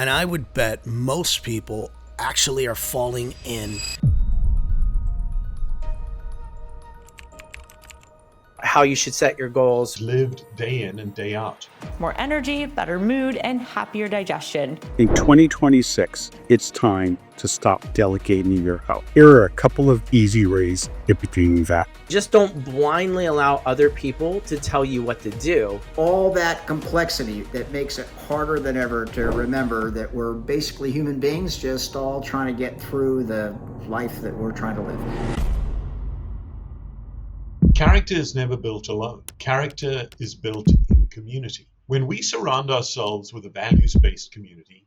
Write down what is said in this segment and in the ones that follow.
And I would bet most people actually are falling in. How you should set your goals. Lived day in and day out. More energy, better mood, and happier digestion. In 2026, it's time to stop delegating your health. Here are a couple of easy ways of doing that. Just don't blindly allow other people to tell you what to do. All that complexity that makes it harder than ever to remember that we're basically human beings just all trying to get through the life that we're trying to live. Character is never built alone. Character is built in community. When we surround ourselves with a values-based community,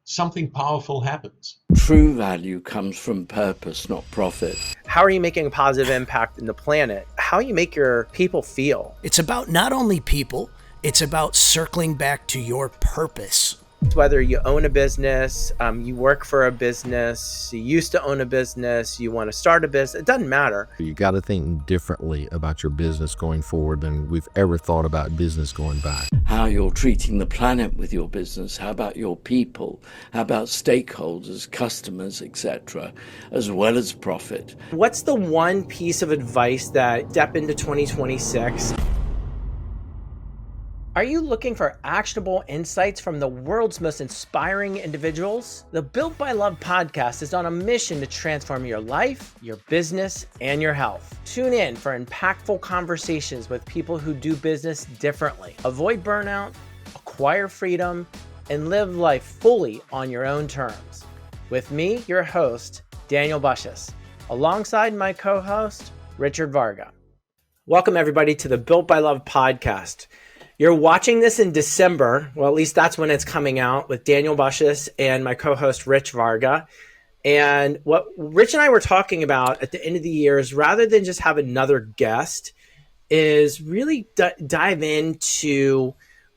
something powerful happens. True value comes from purpose, not profit. How are you making a positive impact in the planet? How you make your people feel. It's about not only people, it's about circling back to your purpose. Whether you own a business, you work for a business, you used to own a business, you want to start a business, it doesn't matter. You got to think differently about your business going forward than we've ever thought about business going back. How you're treating the planet with your business, how about your people, how about stakeholders, customers, etc., as well as profit. What's the one piece of advice that step into 2026? Are you looking for actionable insights from the world's most inspiring individuals? The Built by Love podcast is on a mission to transform your life, your business, and your health. Tune in for impactful conversations with people who do business differently. Avoid burnout, acquire freedom, and live life fully on your own terms. With me, your host, Daniel Bussius, alongside my co-host, Richard Varga. Welcome everybody to the Built by Love podcast. You're watching this in December, well, at least that's when it's coming out, with Daniel Bussius and my co-host Rich Varga. And what Rich and I were talking about at the end of the year is, rather than just have another guest, is really dive into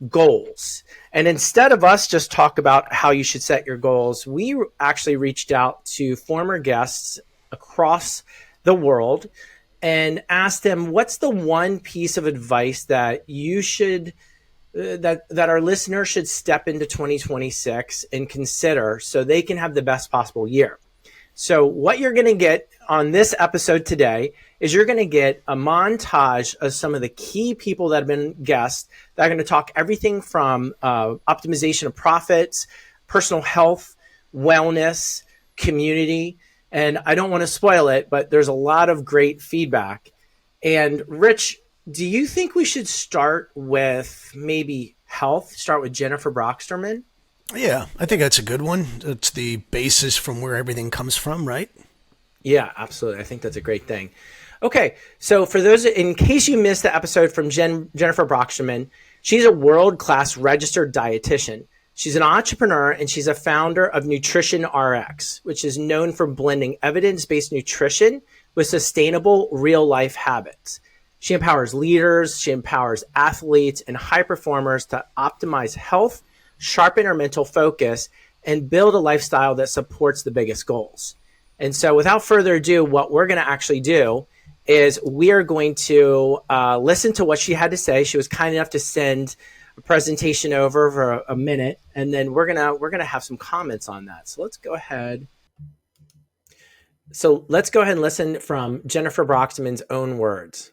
goals. And instead of us just talk about how you should set your goals, we actually reached out to former guests across the world and asked them, what's the one piece of advice that you should, that our listeners should step into 2026 and consider so they can have the best possible year. So what you're going to get on this episode today is you're going to get a montage of some of the key people that have been guests that are going to talk everything from optimization of profits, personal health, wellness, community. And I don't want to spoil it, but there's a lot of great feedback. And Rich, do you think we should start with maybe health? Start with Jennifer Brocksterman? Yeah, I think that's a good one. It's the basis from where everything comes from, right? Yeah, absolutely. I think that's a great thing. Okay, so for those, in case you missed the episode from Jennifer Brocksterman, she's a world-class registered dietitian. She's an entrepreneur and she's a founder of Nutrition RX, which is known for blending evidence-based nutrition with sustainable real-life habits. She empowers leaders, she empowers athletes and high performers to optimize health, sharpen our mental focus, and build a lifestyle that supports the biggest goals. And so without further ado, what we're going to actually do is we are going to listen to what she had to say. She was kind enough to send a presentation over for a minute, and then we're gonna have some comments on that. So let's go ahead and listen from Jennifer Brocksterman's own words.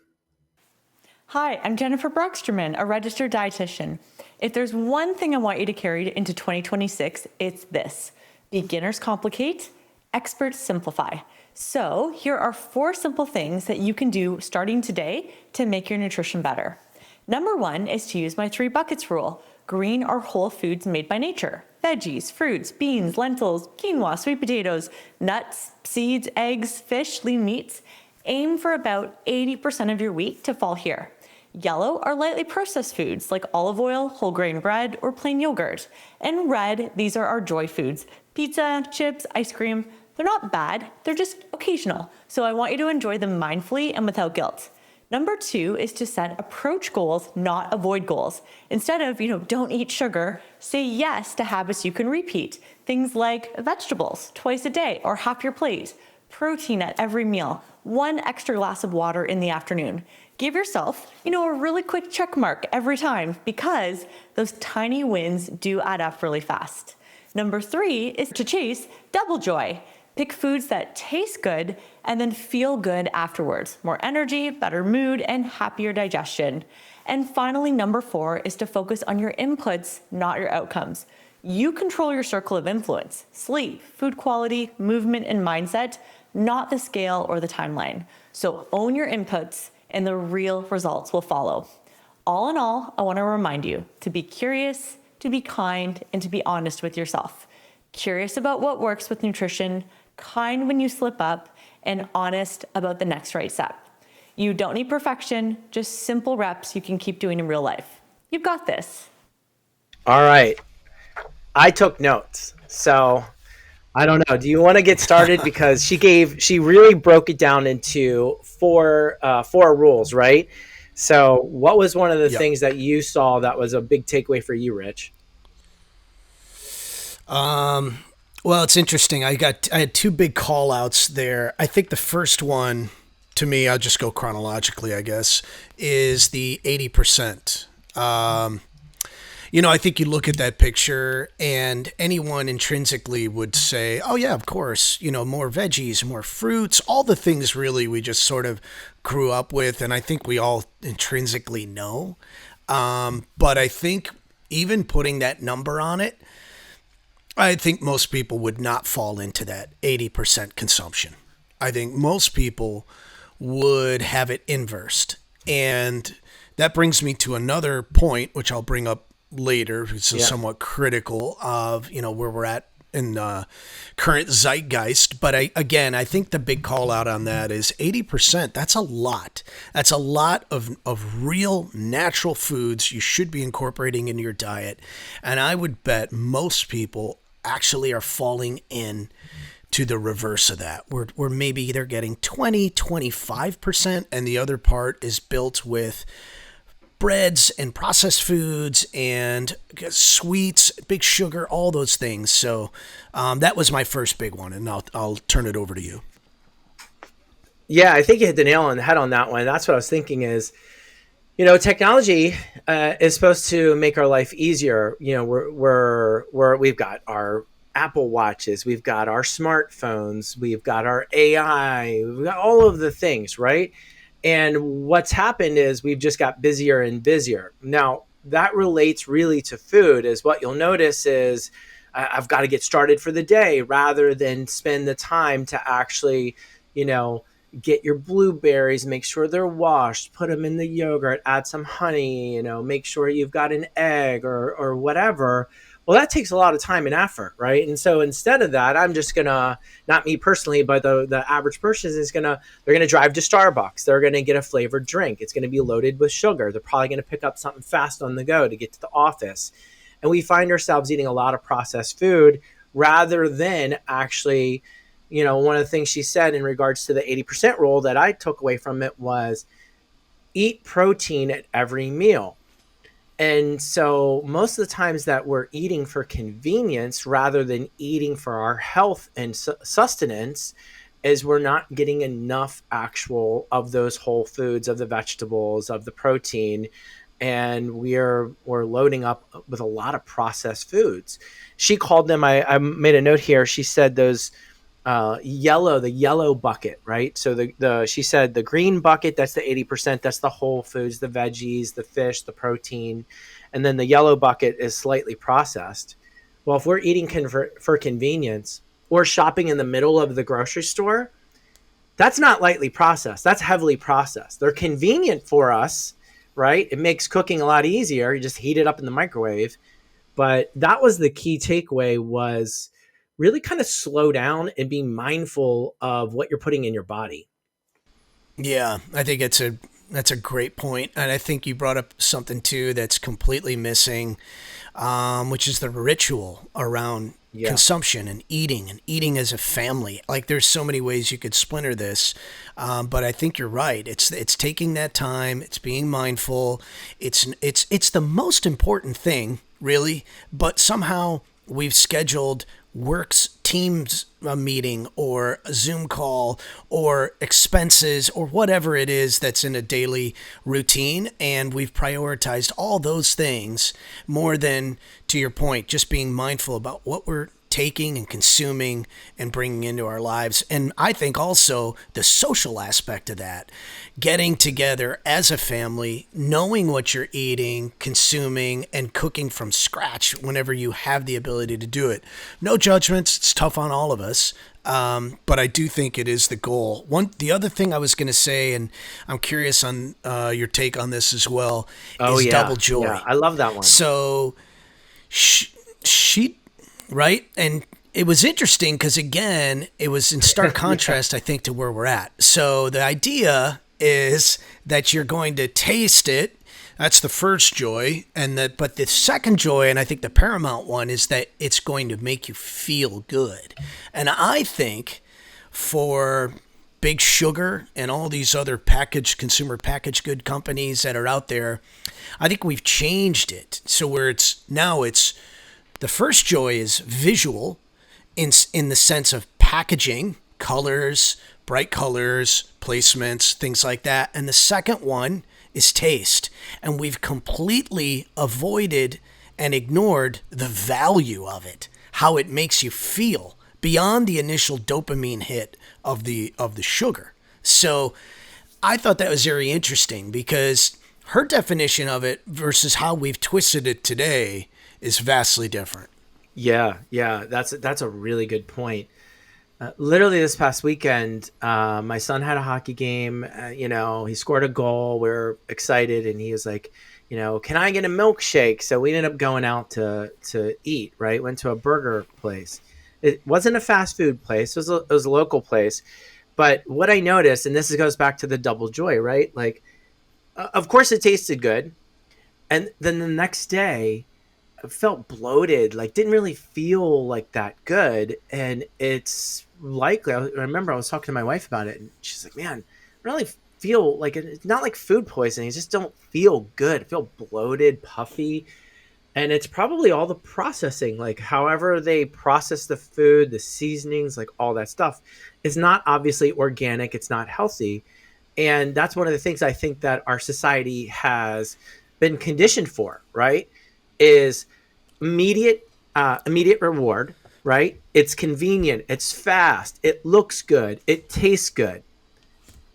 Hi, I'm Jennifer Brocksterman, a registered dietitian. If there's one thing I want you to carry into 2026, it's this: beginners complicate, experts simplify. So here are 4 simple things that you can do starting today to make your nutrition better. Number 1 is to use my 3 buckets rule: green or whole foods made by nature, veggies, fruits, beans, lentils, quinoa, sweet potatoes, nuts, seeds, eggs, fish, lean meats. Aim for about 80% of your week to fall here. Yellow are lightly processed foods like olive oil, whole grain bread, or plain yogurt. And red, these are our joy foods: pizza, chips, ice cream. They're not bad, they're just occasional. So I want you to enjoy them mindfully and without guilt. Number 2 is to set approach goals, not avoid goals. Instead of, don't eat sugar, say yes to habits you can repeat. Things like vegetables twice a day or half your plate, protein at every meal, 1 extra glass of water in the afternoon. Give yourself, a really quick check mark every time, because those tiny wins do add up really fast. Number 3 is to chase double joy. Pick foods that taste good and then feel good afterwards. More energy, better mood, and happier digestion. And finally, number 4 is to focus on your inputs, not your outcomes. You control your circle of influence: sleep, food quality, movement, and mindset, not the scale or the timeline. So own your inputs and the real results will follow. All in all, I want to remind you to be curious, to be kind, and to be honest with yourself. Curious about what works with nutrition, kind when you slip up, and honest about the next right step. You don't need perfection, just simple reps you can keep doing in real life. You've got this. All right. I took notes. So I don't know. Do you want to get started? Because she really broke it down into four rules, right? So what was one of the things that you saw that was a big takeaway for you, Rich? Well, it's interesting. I had two big call outs there. I think the first one, to me, I'll just go chronologically, I guess, is the 80%. I think you look at that picture and anyone intrinsically would say, oh yeah, of course, more veggies, more fruits, all the things really we just sort of grew up with. And I think we all intrinsically know. But I think even putting that number on it, I think most people would not fall into that 80% consumption. I think most people would have it inversed. And that brings me to another point, which I'll bring up later. It's somewhat critical of, where we're at in the current zeitgeist. But I think the big call out on that is 80%. That's a lot. That's a lot of real natural foods you should be incorporating into your diet. And I would bet most people actually are falling in to the reverse of that, where maybe they're getting 20, 25%, and the other part is built with breads and processed foods and sweets, big sugar, all those things. So that was my first big one, and I'll turn it over to you. Yeah, I think you hit the nail on the head on that one. That's what I was thinking is, technology is supposed to make our life easier. We've got our Apple Watches, we've got our smartphones, we've got our AI, we've got all of the things, right? And what's happened is we've just got busier and busier. Now, that relates really to food. Is what you'll notice is I've got to get started for the day rather than spend the time to actually, get your blueberries, make sure they're washed, put them in the yogurt, add some honey, make sure you've got an egg or whatever. Well, that takes a lot of time and effort, right? And so instead of that, I'm just gonna, not me personally, but the average person they're gonna drive to Starbucks. They're gonna get a flavored drink. It's gonna be loaded with sugar. They're probably gonna pick up something fast on the go to get to the office. And we find ourselves eating a lot of processed food rather than actually, one of the things she said in regards to the 80% rule that I took away from it was eat protein at every meal. And so most of the times that we're eating for convenience rather than eating for our health and sustenance is we're not getting enough actual of those whole foods, of the vegetables, of the protein, and we're loading up with a lot of processed foods. She called them, I made a note here, she said those the yellow bucket, right? So she said the green bucket, that's the 80%, that's the whole foods, the veggies, the fish, the protein. And then the yellow bucket is slightly processed. Well, if we're eating for convenience or shopping in the middle of the grocery store, that's not lightly processed. That's heavily processed. They're convenient for us, right? It makes cooking a lot easier. You just heat it up in the microwave. But that was the key takeaway, was really kind of slow down and be mindful of what you're putting in your body. Yeah, I think that's a great point. And I think you brought up something too that's completely missing, which is the ritual around consumption and eating as a family. Like, there's so many ways you could splinter this, but I think you're right. It's taking that time. It's being mindful. It's the most important thing, really. But somehow we've scheduled work's Teams meeting or a Zoom call or expenses or whatever it is that's in a daily routine. And we've prioritized all those things more than, to your point, just being mindful about what we're taking and consuming and bringing into our lives. And I think also the social aspect of that, getting together as a family, knowing what you're eating, consuming, and cooking from scratch whenever you have the ability to do it. No judgments. It's tough on all of us. But I do think it is the goal. The other thing I was going to say, and I'm curious on your take on this as well, is Double Joy. Yeah, I love that one. So she right? And it was interesting because, again, it was in stark contrast, I think, to where we're at. So the idea is that you're going to taste it. That's the first joy. But the second joy, and I think the paramount one, is that it's going to make you feel good. And I think for Big Sugar and all these other consumer packaged good companies that are out there, I think we've changed it. So where it's the first joy is visual in the sense of packaging, colors, bright colors, placements, things like that. And the second one is taste. And we've completely avoided and ignored the value of it, how it makes you feel beyond the initial dopamine hit of the sugar. So I thought that was very interesting because her definition of it versus how we've twisted it today is vastly different. Yeah, that's a really good point. Literally this past weekend, my son had a hockey game. He scored a goal. We were excited, and he was like, can I get a milkshake? So we ended up going out to eat. Right, went to a burger place. It wasn't a fast food place. It was a local place. But what I noticed, and this goes back to the double joy, right? Like, of course, it tasted good, and then the next day, felt bloated, like didn't really feel like that good. And it's likely, I remember I was talking to my wife about it, and she's like, man, I really feel like it's not like food poisoning. You just don't feel good. I feel bloated, puffy. And it's probably all the processing, like however they process the food, the seasonings, like all that stuff is not obviously organic. It's not healthy. And that's one of the things I think that our society has been conditioned for, right? Is immediate reward, right? It's convenient, it's fast, it looks good, it tastes good.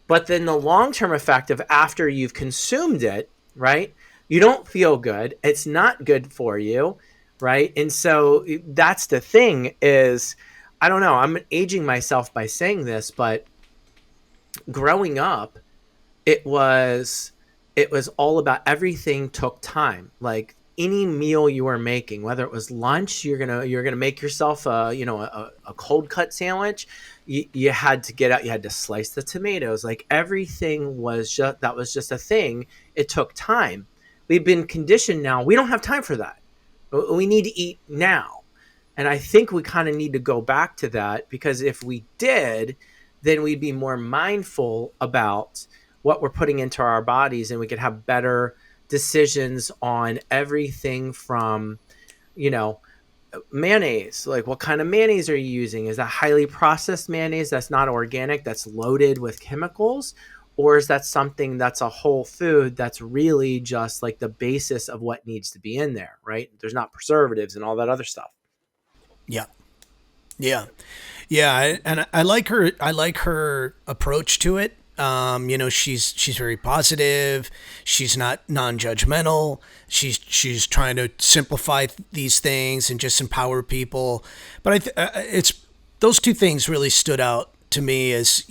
But then the long-term effect of after you've consumed it, right? You don't feel good. It's not good for you, right? And so that's the thing is, I don't know, I'm aging myself by saying this, but growing up, it was all about everything took time. Like any meal you were making, whether it was lunch, you're gonna make yourself a cold cut sandwich. You had to get out, you had to slice the tomatoes. Like everything was just a thing. It took time. We've been conditioned now. We don't have time for that. We need to eat now. And I think we kind of need to go back to that, because if we did, then we'd be more mindful about what we're putting into our bodies, and we could have better decisions on everything from, mayonnaise. Like, what kind of mayonnaise are you using? Is that highly processed mayonnaise that's not organic, that's loaded with chemicals? Or is that something that's a whole food that's really just like the basis of what needs to be in there, right? There's not preservatives and all that other stuff. Yeah. And I like her approach to it. She's very positive. She's not non-judgmental. She's trying to simplify these things and just empower people. But it's those two things really stood out to me as,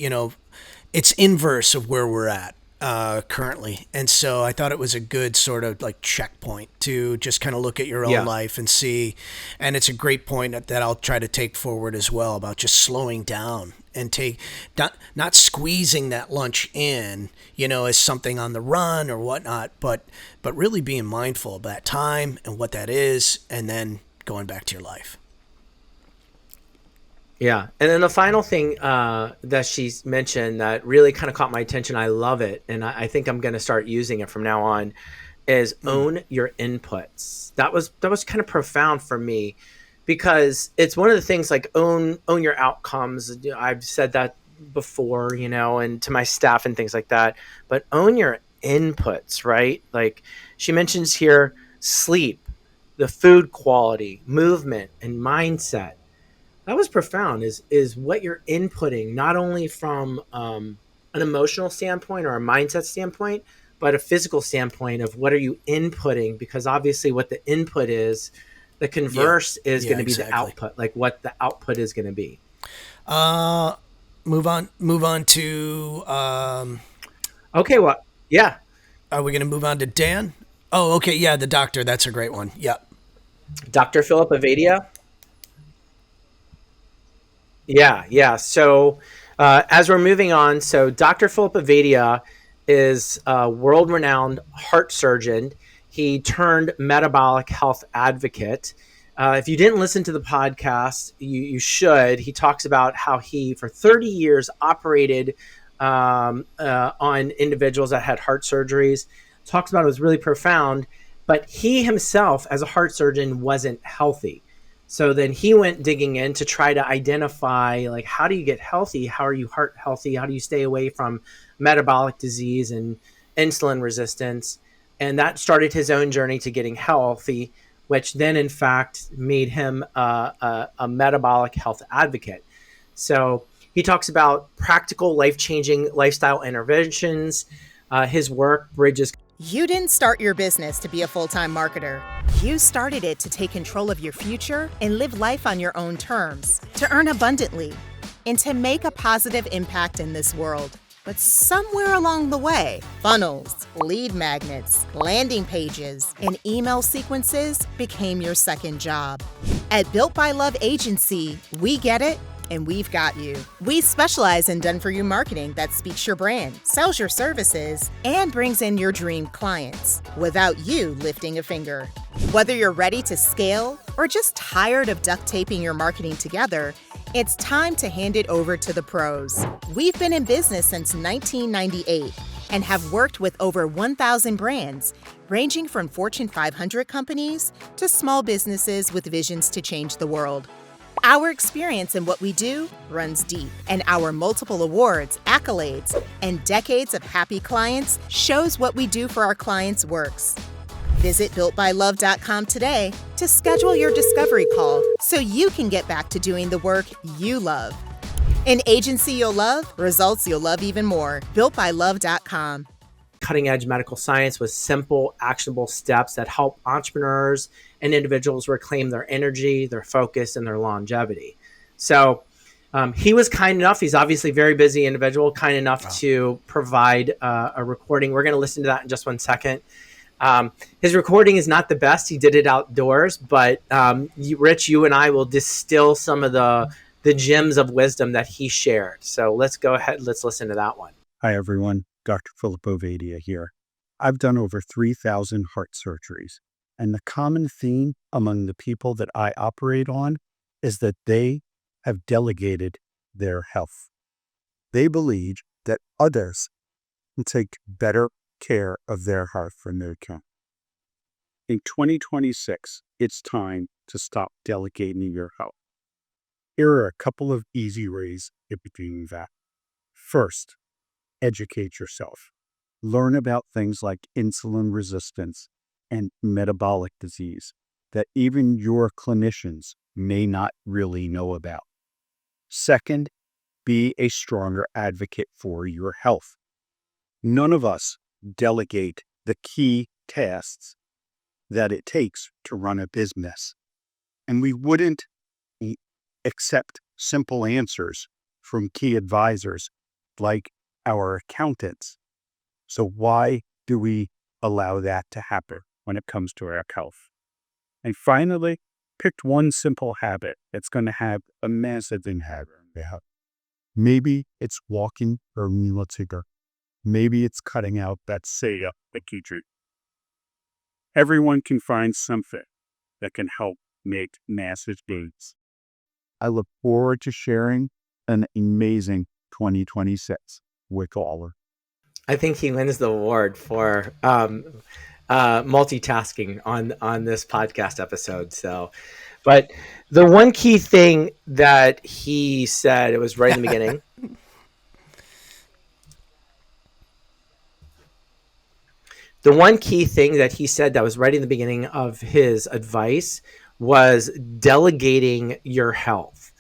it's inverse of where we're at currently. And so I thought it was a good sort of like checkpoint to just kind of look at your own life and see. And it's a great point that I'll try to take forward as well, about just slowing down and not squeezing that lunch in, as something on the run or whatnot, but really being mindful of that time and what that is, and then going back to your life. Yeah. And then the final thing that she's mentioned that really kind of caught my attention, I love it, and I think I'm going to start using it from now on, is own your inputs. That was kind of profound for me, because it's one of the things, like own your outcomes. I've said that before, and to my staff and things like that, but own your inputs, right? Like she mentions here, sleep, the food quality, movement, and mindset. That was profound, is what you're inputting, not only from an emotional standpoint or a mindset standpoint, but a physical standpoint of what are you inputting, because obviously what the input is, the converse is going to be the output, like what the output is going to be. Move on to okay, well, yeah. Are we going to move on to Dan? Oh, okay, yeah, the doctor. That's a great one. Yep. Dr. Philip Avadia. Yeah. So as we're moving on, so Dr. Philip Avadia is a world-renowned heart surgeon. He turned metabolic health advocate. If you didn't listen to the podcast, you should. He talks about how he, for 30 years, operated on individuals that had heart surgeries. Talks about it was really profound, but he himself, as a heart surgeon, wasn't healthy. So then he went digging in to try to identify, like, how do you get healthy? How are you heart healthy? How do you stay away from metabolic disease and insulin resistance? And that started his own journey to getting healthy, which then, in fact, made him a metabolic health advocate. So he talks about practical, life-changing lifestyle interventions. His work bridges. You didn't start your business to be a full-time marketer. You started it to take control of your future and live life on your own terms, to earn abundantly, and to make a positive impact in this world. But somewhere along the way, funnels, lead magnets, landing pages, and email sequences became your second job. At Built by Love Agency, we get it, and we've got you. We specialize in done-for-you marketing that speaks your brand, sells your services, and brings in your dream clients without you lifting a finger. Whether you're ready to scale or just tired of duct taping your marketing together, it's time to hand it over to the pros. We've been in business since 1998 and have worked with over 1,000 brands, ranging from Fortune 500 companies to small businesses with visions to change the world. Our experience in what we do runs deep, and our multiple awards, accolades, and decades of happy clients shows what we do for our clients works. Visit BuiltByLove.com today to schedule your discovery call so you can get back to doing the work you love. An agency you'll love, results you'll love even more. BuiltByLove.com. Cutting-edge medical science with simple, actionable steps that help entrepreneurs and individuals reclaim their energy, their focus, and their longevity. So he was kind enough, he's obviously a very busy individual, kind enough to provide a recording. We're going to listen to that in just one second. His recording is not the best. He did it outdoors, but Rich, you and I will distill some of the gems of wisdom that he shared. So let's go ahead. Let's listen to that one. Hi, everyone. Dr. Philip Avadia here. I've done over 3,000 heart surgeries, and the common theme among the people that I operate on is that they have delegated their health. They believe that others can take better care of their heart from their can. In 2026, it's time to stop delegating your health. Here are a couple of easy ways of doing that. First, educate yourself. Learn about things like insulin resistance and metabolic disease that even your clinicians may not really know about. Second, be a stronger advocate for your health. None of us delegate the key tasks that it takes to run a business, and we wouldn't accept simple answers from key advisors like our accountants. So why do we allow that to happen when it comes to our health? And finally, pick one simple habit that's going to have a massive impact. Maybe it's walking or meal ticker. Maybe it's cutting out that soda that you drink. Everyone can find something that can help make massive gains. I look forward to sharing an amazing 2026 with all of you. I think he wins the award for multitasking on this podcast episode. So But the one key thing that he said, it was right in the beginning. The one key thing that he said that was right in the beginning of his advice was delegating your health.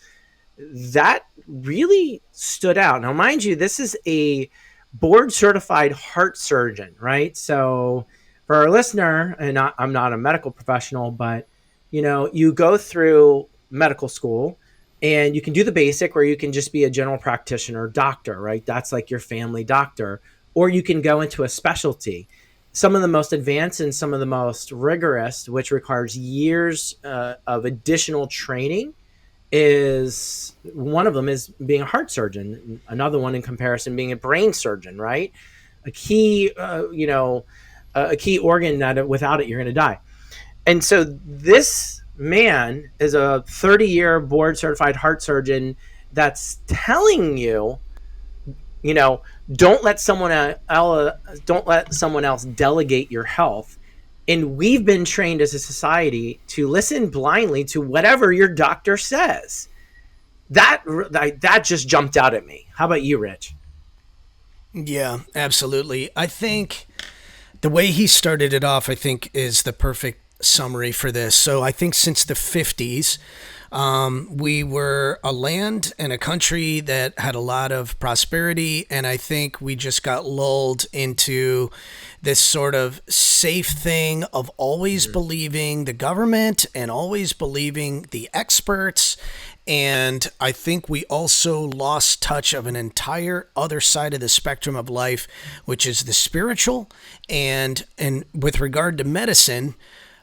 That really stood out. Now, mind you, this is a board certified heart surgeon, right? So for our listener, and I'm not a medical professional, but you go through medical school and you can do the basic, or you can just be a general practitioner doctor, right? That's like your family doctor, or you can go into a specialty. Some of the most advanced and some of the most rigorous, which requires years of additional training, is one of them is being a heart surgeon. Another one in comparison being a brain surgeon, right? A key, a key organ that without it, you're going to die. And so this man is a 30-year board certified heart surgeon that's telling you, don't let someone else delegate your health. And we've been trained as a society to listen blindly to whatever your doctor says. That just jumped out at me. How about you, Rich? Yeah, absolutely. I think the way he started it off, I think, is the perfect summary for this. So I think since the 50s, we were a land and a country that had a lot of prosperity, and I think we just got lulled into this sort of safe thing of always believing the government and always believing the experts. And I think we also lost touch of an entire other side of the spectrum of life, which is the spiritual. And with regard to medicine,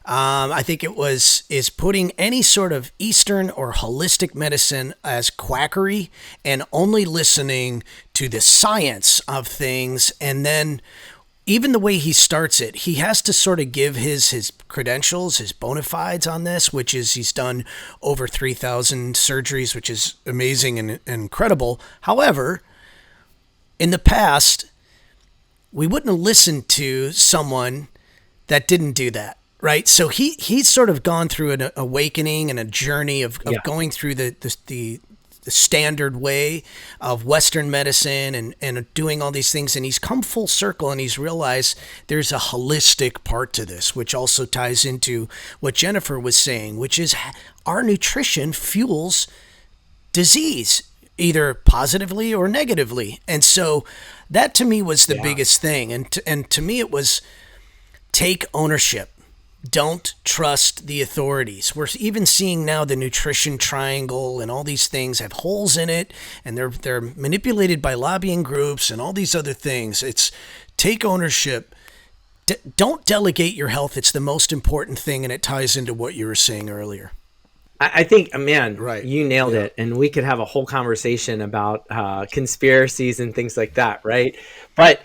I think is putting any sort of Eastern or holistic medicine as quackery and only listening to the science of things. And then even the way he starts it, he has to sort of give his credentials, his bona fides on this, which is he's done over 3,000 surgeries, which is amazing and incredible. However, in the past, we wouldn't have listened to someone that didn't do that. Right. So he's sort of gone through an awakening and a journey of going through the standard way of Western medicine and doing all these things. And he's come full circle and he's realized there's a holistic part to this, which also ties into what Jennifer was saying, which is our nutrition fuels disease, either positively or negatively. And so that to me was the biggest thing. And to me, it was take ownership. Don't trust the authorities. We're even seeing now the nutrition triangle and all these things have holes in it, and they're manipulated by lobbying groups and all these other things. It's take ownership. Don't delegate your health. It's the most important thing, and it ties into what you were saying earlier. I think, man, right. You nailed it. And we could have a whole conversation about conspiracies and things like that, right? But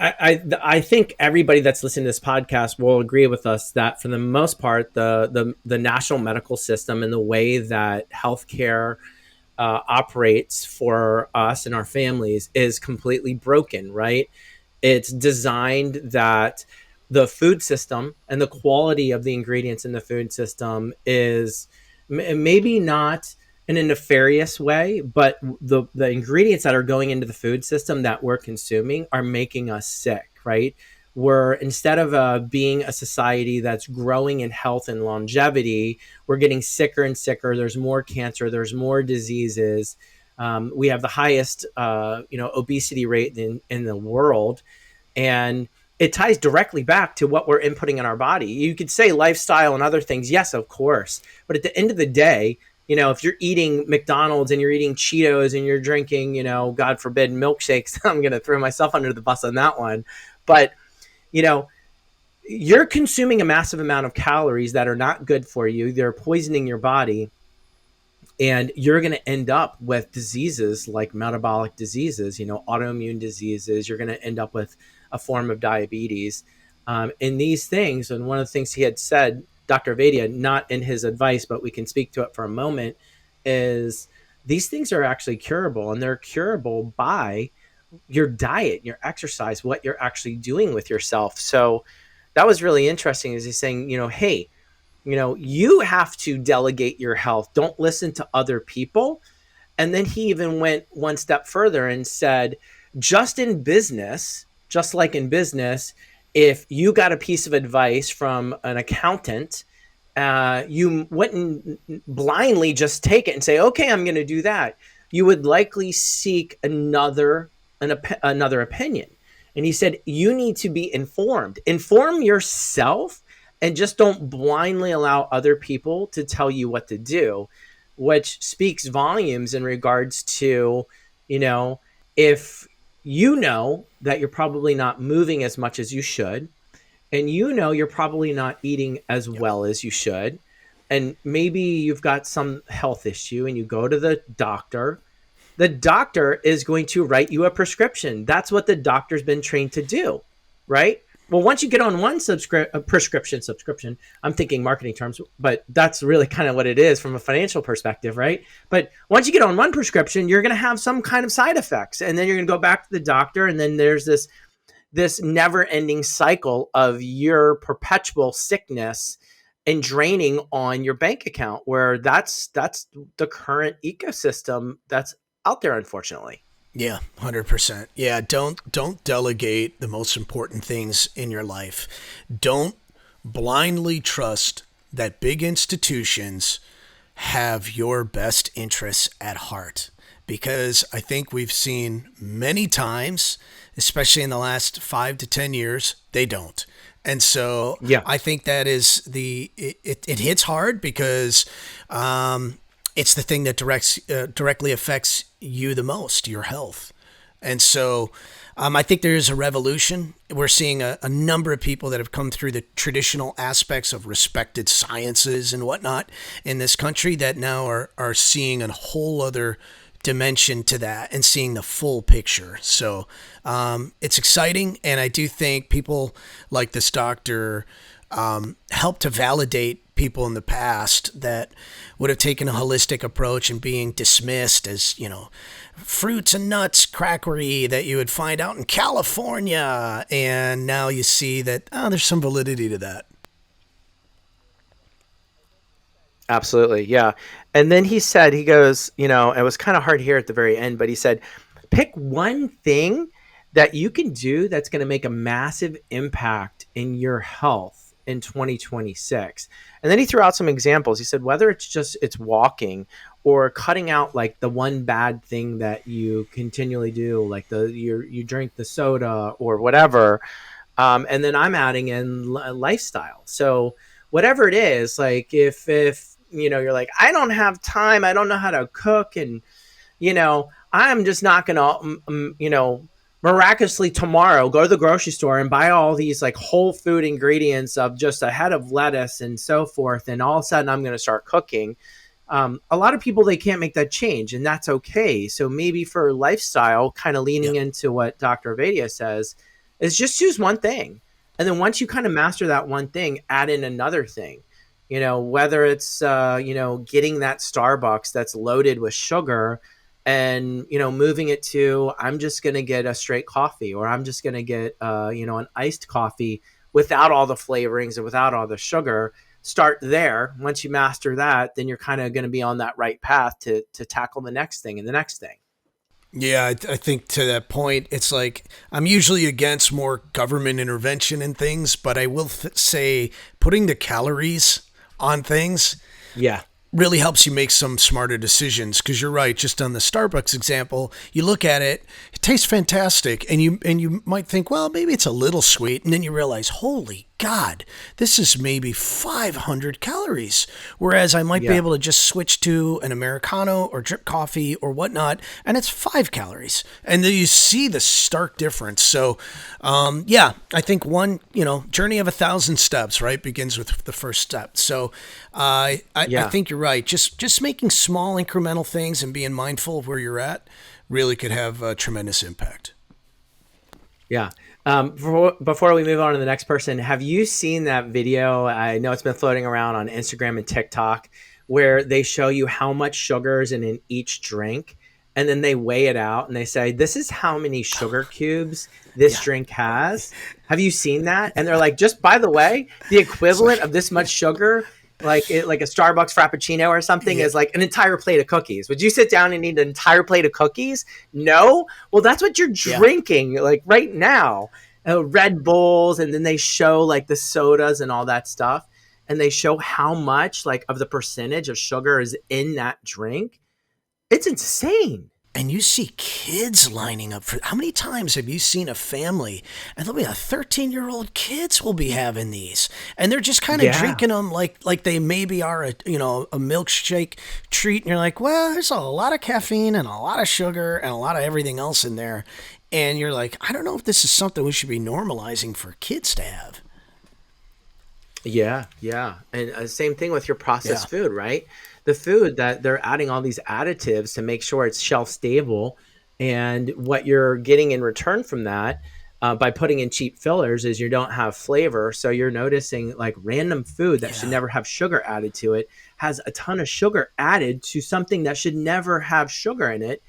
I think everybody that's listening to this podcast will agree with us that for the most part, the national medical system and the way that healthcare operates for us and our families is completely broken, right? It's designed that the food system and the quality of the ingredients in the food system is maybe not in a nefarious way, but the ingredients that are going into the food system that we're consuming are making us sick, right? We're, instead of being a society that's growing in health and longevity, we're getting sicker and sicker. There's more cancer. There's more diseases. We have the highest, obesity rate in the world. And it ties directly back to what we're inputting in our body. You could say lifestyle and other things. Yes, of course. But at the end of the day, if you're eating McDonald's and you're eating Cheetos and you're drinking, God forbid, milkshakes, I'm going to throw myself under the bus on that one. But, you're consuming a massive amount of calories that are not good for you. They're poisoning your body. And you're going to end up with diseases like metabolic diseases, autoimmune diseases. You're going to end up with a form of diabetes. And these things, and one of the things he had said, Dr. Vadia, not in his advice, but we can speak to it for a moment, is these things are actually curable, and they're curable by your diet, your exercise, what you're actually doing with yourself. So that was really interesting, is he's saying, hey, You have to delegate your health. Don't listen to other people. And then he even went one step further and said, just like in business, if you got a piece of advice from an accountant, you wouldn't blindly just take it and say, okay, I'm going to do that. You would likely seek another opinion. And he said, you need to be informed. Inform yourself and just don't blindly allow other people to tell you what to do, which speaks volumes in regards to, if you know that you're probably not moving as much as you should, and you're probably not eating as well as you should, and maybe you've got some health issue and you go to the doctor is going to write you a prescription. That's what the doctor's been trained to do, right? Well, once you get on one prescription, I'm thinking marketing terms, but that's really kind of what it is from a financial perspective, right? But once you get on one prescription, you're going to have some kind of side effects, and then you're going to go back to the doctor, and then there's this never-ending cycle of your perpetual sickness and draining on your bank account, where that's the current ecosystem that's out there, unfortunately. Yeah, 100%. Yeah, don't delegate the most important things in your life. Don't blindly trust that big institutions have your best interests at heart, because I think we've seen many times, especially in the last 5 to 10 years, they don't. And so yeah, I think that is it hits hard because it's the thing that directly affects you the most, your health. And so I think there is a revolution. We're seeing a number of people that have come through the traditional aspects of respected sciences and whatnot in this country that now are seeing a whole other dimension to that and seeing the full picture. So it's exciting. And I do think people like this doctor help to validate people in the past that would have taken a holistic approach and being dismissed as, fruits and nuts crackery that you would find out in California. And now you see that, there's some validity to that. Absolutely. Yeah. And then he goes, it was kind of hard here at the very end, but he said, pick one thing that you can do that's going to make a massive impact in your health in 2026. And then he threw out some examples. He said, whether it's walking or cutting out like the one bad thing that you continually do, like you drink the soda or whatever. And then I'm adding in lifestyle. So whatever it is, like if you're like, I don't have time, I don't know how to cook, and I'm just not gonna miraculously tomorrow go to the grocery store and buy all these like whole food ingredients of just a head of lettuce and so forth, and all of a sudden I'm going to start cooking. A lot of people, they can't make that change, and that's okay. So maybe for lifestyle, kind of leaning into what Dr. Varga says, is just choose one thing. And then once you kind of master that one thing, add in another thing, whether it's, getting that Starbucks that's loaded with sugar, and, moving it to, I'm just going to get a straight coffee, or I'm just going to get, an iced coffee without all the flavorings and without all the sugar. Start there. Once you master that, then you're kind of going to be on that right path to tackle the next thing and the next thing. Yeah, I think to that point, it's like I'm usually against more government intervention in things, but I will say putting the calories on things. Yeah. Really helps you make some smarter decisions, because you're right. Just on the Starbucks example, you look at it, it tastes fantastic, and you might think, well, maybe it's a little sweet, and then you realize, holy God, this is maybe 500 calories. Whereas I might be able to just switch to an Americano or drip coffee or whatnot, and it's 5 calories. And then you see the stark difference. So, I think one, journey of 1,000 steps, right, begins with the first step. So I think you're right. Just making small incremental things and being mindful of where you're at really could have a tremendous impact. Yeah. Before we move on to the next person, have you seen that video? I know it's been floating around on Instagram and TikTok, where they show you how much sugar is in each drink, and then they weigh it out and they say, this is how many sugar cubes this drink has. Have you seen that? And they're like, just by the way, the equivalent of this much sugar like a Starbucks Frappuccino or something is like an entire plate of cookies. Would you sit down and eat an entire plate of cookies? No. Well, that's what you're drinking like right now. Red Bulls, and then they show like the sodas and all that stuff, and they show how much like of the percentage of sugar is in that drink. It's insane. And you see kids lining up for, how many times have you seen a family and there'll be a 13-year-old kids will be having these, and they're just kind of drinking them like they maybe are a milkshake treat, and you're like, well, there's a lot of caffeine and a lot of sugar and a lot of everything else in there, and you're like, I don't know if this is something we should be normalizing for kids to have. Yeah. And same thing with your processed food, right? The food that they're adding all these additives to make sure it's shelf stable. And what you're getting in return from that by putting in cheap fillers is you don't have flavor. So you're noticing like random food that should never have sugar added to it has a ton of sugar added to something that should never have sugar in it.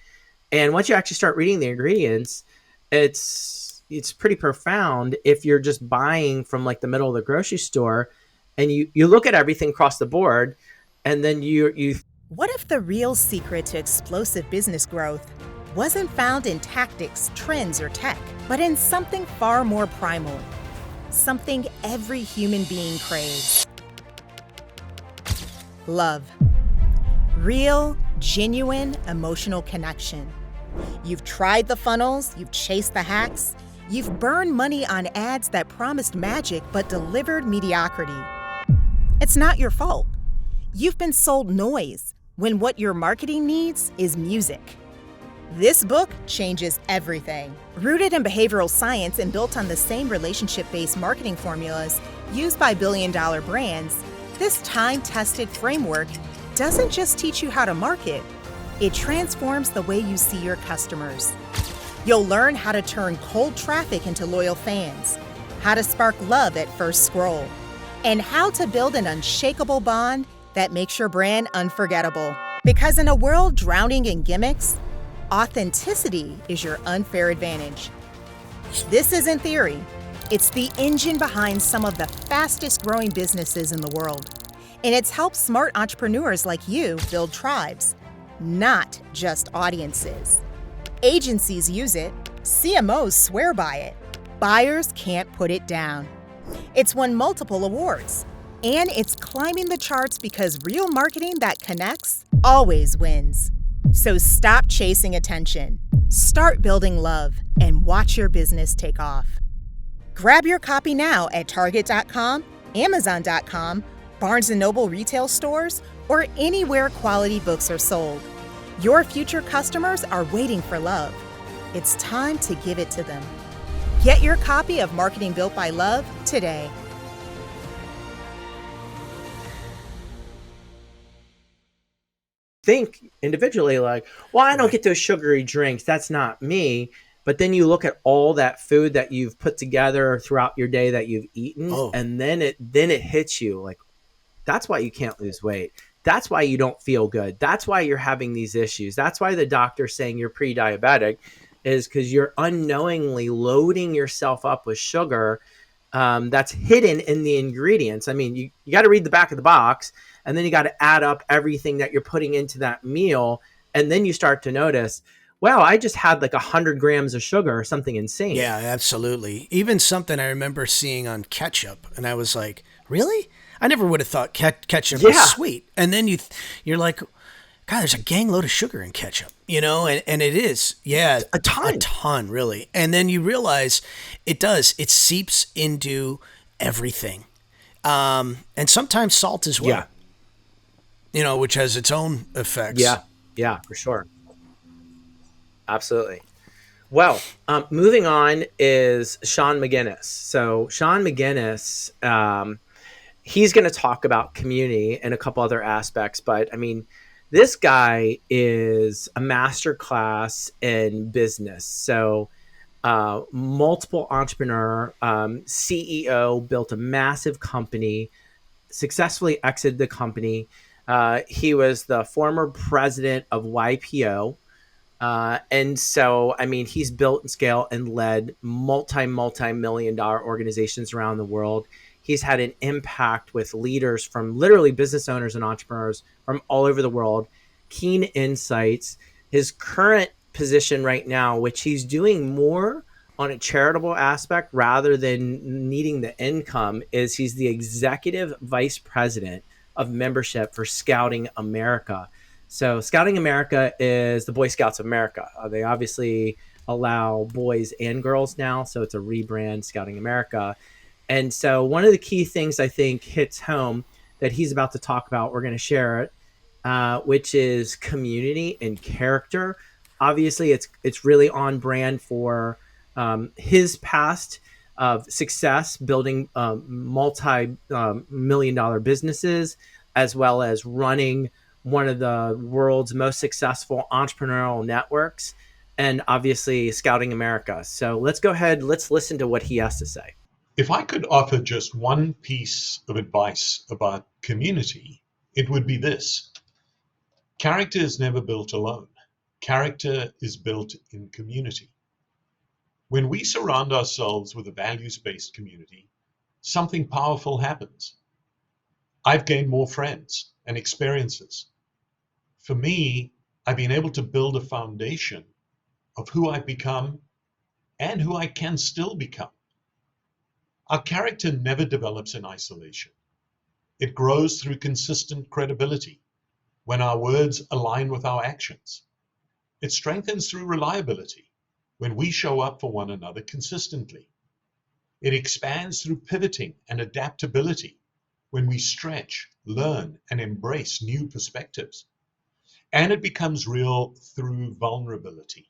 And once you actually start reading the ingredients, it's pretty profound if you're just buying from like the middle of the grocery store and you look at everything across the board. And then you What if the real secret to explosive business growth wasn't found in tactics, trends, or tech, but in something far more primal, something every human being craves? Love. Real, genuine, emotional connection. You've tried the funnels, you've chased the hacks, you've burned money on ads that promised magic but delivered mediocrity. It's not your fault. You've been sold noise when what your marketing needs is music. This book changes everything. Rooted in behavioral science and built on the same relationship-based marketing formulas used by billion-dollar brands, this time-tested framework doesn't just teach you how to market, it transforms the way you see your customers. You'll learn how to turn cold traffic into loyal fans, how to spark love at first scroll, and how to build an unshakable bond that makes your brand unforgettable. Because in a world drowning in gimmicks, authenticity is your unfair advantage. This isn't theory. It's the engine behind some of the fastest growing businesses in the world. And it's helped smart entrepreneurs like you build tribes, not just audiences. Agencies use it. CMOs swear by it. Buyers can't put it down. It's won multiple awards. And it's climbing the charts because real marketing that connects always wins. So stop chasing attention, start building love, and watch your business take off. Grab your copy now at Target.com, Amazon.com, Barnes & Noble retail stores, or anywhere quality books are sold. Your future customers are waiting for love. It's time to give it to them. Get your copy of Marketing Built by Love today. think individually like, well, I don't get those sugary drinks. That's not me. But then you look at all that food that you've put together throughout your day that you've eaten, and then it hits you like, that's why you can't lose weight. That's why you don't feel good. That's why you're having these issues. That's why the doctor's saying you're pre-diabetic, is because you're unknowingly loading yourself up with sugar that's hidden in the ingredients. I mean, you got to read the back of the box, and then you got to add up everything that you're putting into that meal. And then you start to notice, wow, I just had like 100 grams of sugar or something insane. Yeah, absolutely. Even something I remember seeing on ketchup, and I was like, really? I never would have thought ketchup was sweet. And then you're like, God, there's a gang load of sugar in ketchup, you know, and it is. Yeah, a ton, really. And then you realize it seeps into everything. And sometimes salt as well. Yeah. You know, which has its own effects. Yeah, for sure. Absolutely. Well, moving on is Sean McGinnis. So Sean McGinnis, he's going to talk about community and a couple other aspects. But I mean, this guy is a masterclass in business. So multiple entrepreneur, CEO, built a massive company, successfully exited the company. He was the former president of YPO. And so, I mean, he's built and scaled and led multi-million dollar organizations around the world. He's had an impact with leaders from literally business owners and entrepreneurs from all over the world, keen insights. His current position right now, which he's doing more on a charitable aspect rather than needing the income, is he's the executive vice president of membership for Scouting America. So Scouting America is the Boy Scouts of America. They obviously allow boys and girls now, so it's a rebrand, Scouting America. And so one of the key things I think hits home that he's about to talk about, we're going to share it, which is community and character. Obviously, it's really on brand for his past of success building multi-million-dollar businesses, as well as running one of the world's most successful entrepreneurial networks, and obviously Scouting America. So let's go ahead, let's listen to what he has to say. If I could offer just one piece of advice about community, it would be this. Character is never built alone. Character is built in community. When we surround ourselves with a values-based community, something powerful happens. I've gained more friends and experiences. For me, I've been able to build a foundation of who I've become and who I can still become. Our character never develops in isolation. It grows through consistent credibility when our words align with our actions. It strengthens through reliability when we show up for one another consistently. It expands through pivoting and adaptability when we stretch, learn, and embrace new perspectives. And it becomes real through vulnerability.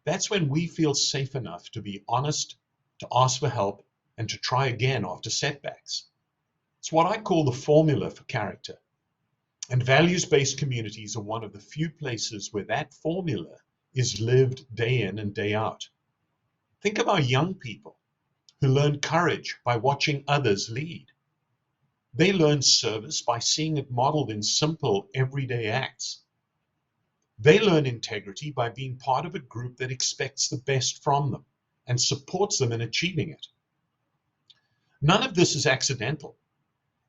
That's when we feel safe enough to be honest, to ask for help, and to try again after setbacks. It's what I call the formula for character. And values-based communities are one of the few places where that formula is lived day in and day out. Think of our young people who learn courage by watching others lead. They learn service by seeing it modeled in simple, everyday acts. They learn integrity by being part of a group that expects the best from them and supports them in achieving it. None of this is accidental.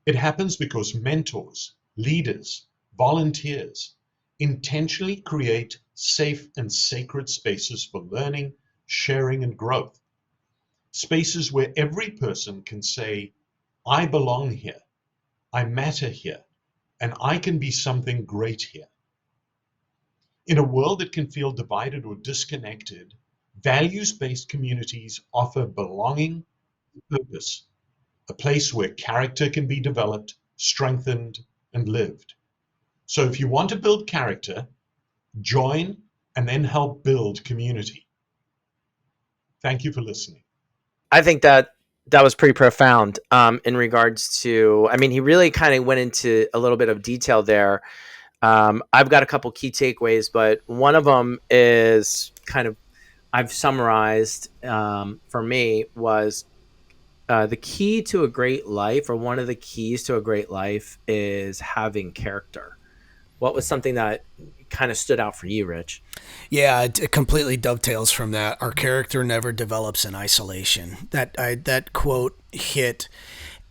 It happens because mentors, leaders, volunteers intentionally create safe and sacred spaces for learning, sharing, and growth. Spaces where every person can say, I belong here, I matter here, and I can be something great here. In a world that can feel divided or disconnected, values-based communities offer belonging, purpose, a place where character can be developed, strengthened, and lived. So if you want to build character, join and then help build community. Thank you for listening. I think that was pretty profound in regards to, I mean, he really kind of went into a little bit of detail there. I've got a couple key takeaways, but one of them is kind of, I've summarized for me was the key to a great life, or one of the keys to a great life, is having character. What was something that kind of stood out for you, Rich? Yeah, it completely dovetails from that. Our character never develops in isolation. That quote hit,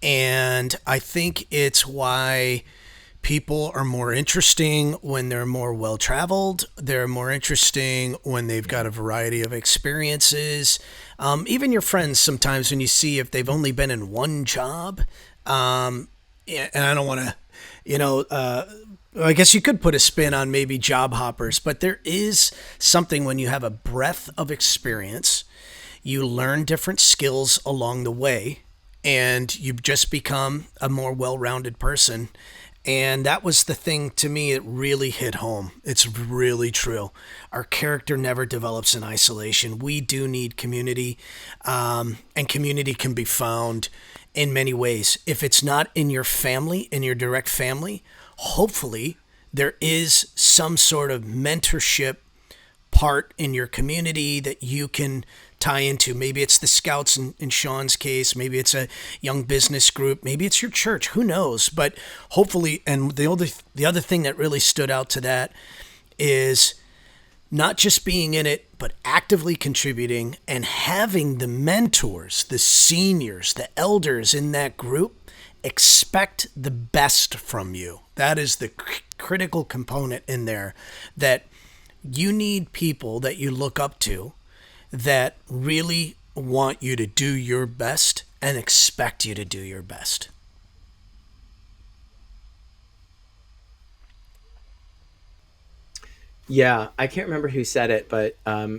and I think it's why people are more interesting when they're more well-traveled. They're more interesting when they've got a variety of experiences. Even your friends, sometimes when you see if they've only been in one job, and I don't want to, I guess you could put a spin on maybe job hoppers, but there is something when you have a breadth of experience, you learn different skills along the way, and you just become a more well-rounded person. And that was the thing to me, it really hit home. It's really true. Our character never develops in isolation. We do need community, and community can be found in many ways. If it's not in your family, in your direct family, hopefully there is some sort of mentorship part in your community that you can tie into. Maybe it's the Scouts in Sean's case. Maybe it's a young business group. Maybe it's your church. Who knows? But hopefully, and the other thing that really stood out to that is not just being in it, but actively contributing and having the mentors, the seniors, the elders in that group expect the best from you. That is the critical component in there, that you need people that you look up to that really want you to do your best and expect you to do your best. Yeah, I can't remember who said it, but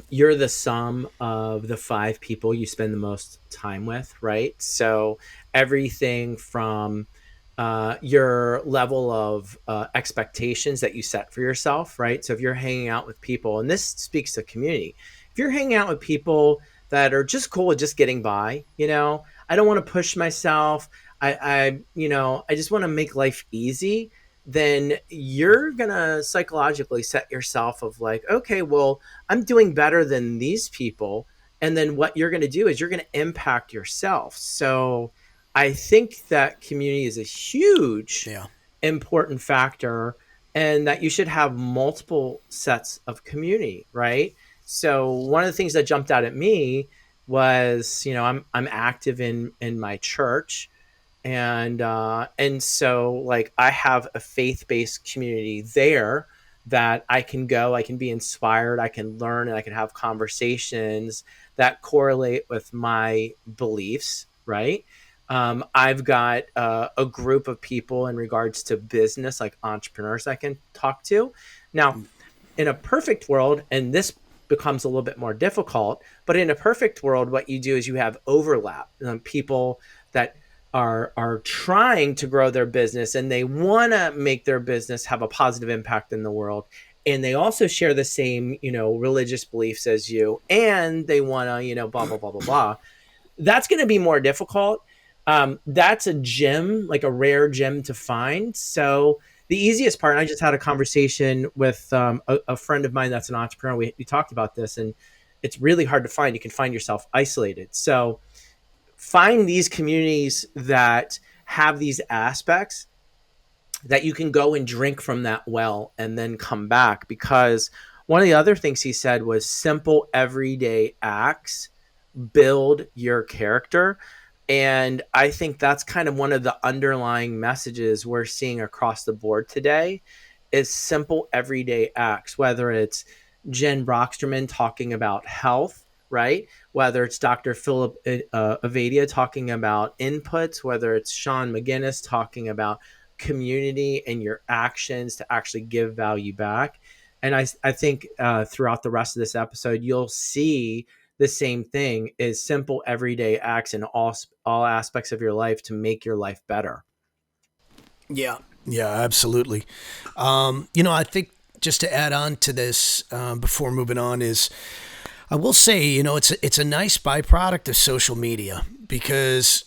you're the sum of the 5 people you spend the most time with, right? So everything from your level of expectations that you set for yourself, right? So if you're hanging out with people, and this speaks to community, if you're hanging out with people that are just cool with just getting by, I don't want to push myself. I just want to make life easy, then you're going to psychologically set yourself of like, okay, well, I'm doing better than these people. And then what you're going to do is you're going to impact yourself. So I think that community is a huge, important factor, and that you should have multiple sets of community, right? So one of the things that jumped out at me was, I'm active in my church. And so like I have a faith-based community there that I can go, I can be inspired, I can learn, and I can have conversations that correlate with my beliefs, right? I've got a group of people in regards to business, like entrepreneurs I can talk to. Now, in a perfect world, and this becomes a little bit more difficult, but in a perfect world, what you do is you have overlap. People that are trying to grow their business and they want to make their business have a positive impact in the world. And they also share the same, religious beliefs as you, and they want to, blah, blah, blah, blah, blah. That's going to be more difficult. That's a gem, like a rare gem to find. So the easiest part, I just had a conversation with a friend of mine that's an entrepreneur. We talked about this, and it's really hard to find. You can find yourself isolated. So find these communities that have these aspects that you can go and drink from that well and then come back. Because one of the other things he said was simple everyday acts build your character. And I think that's kind of one of the underlying messages we're seeing across the board today is simple everyday acts, whether it's Jen Brocksterman talking about health, right? Whether it's Dr. Philip Avadia talking about inputs, whether it's Sean McGinnis talking about community and your actions to actually give value back. And I think throughout the rest of this episode, you'll see the same thing is simple everyday acts in all aspects of your life to make your life better. Yeah, absolutely. I think just to add on to this before moving on is, I will say, it's a nice byproduct of social media, because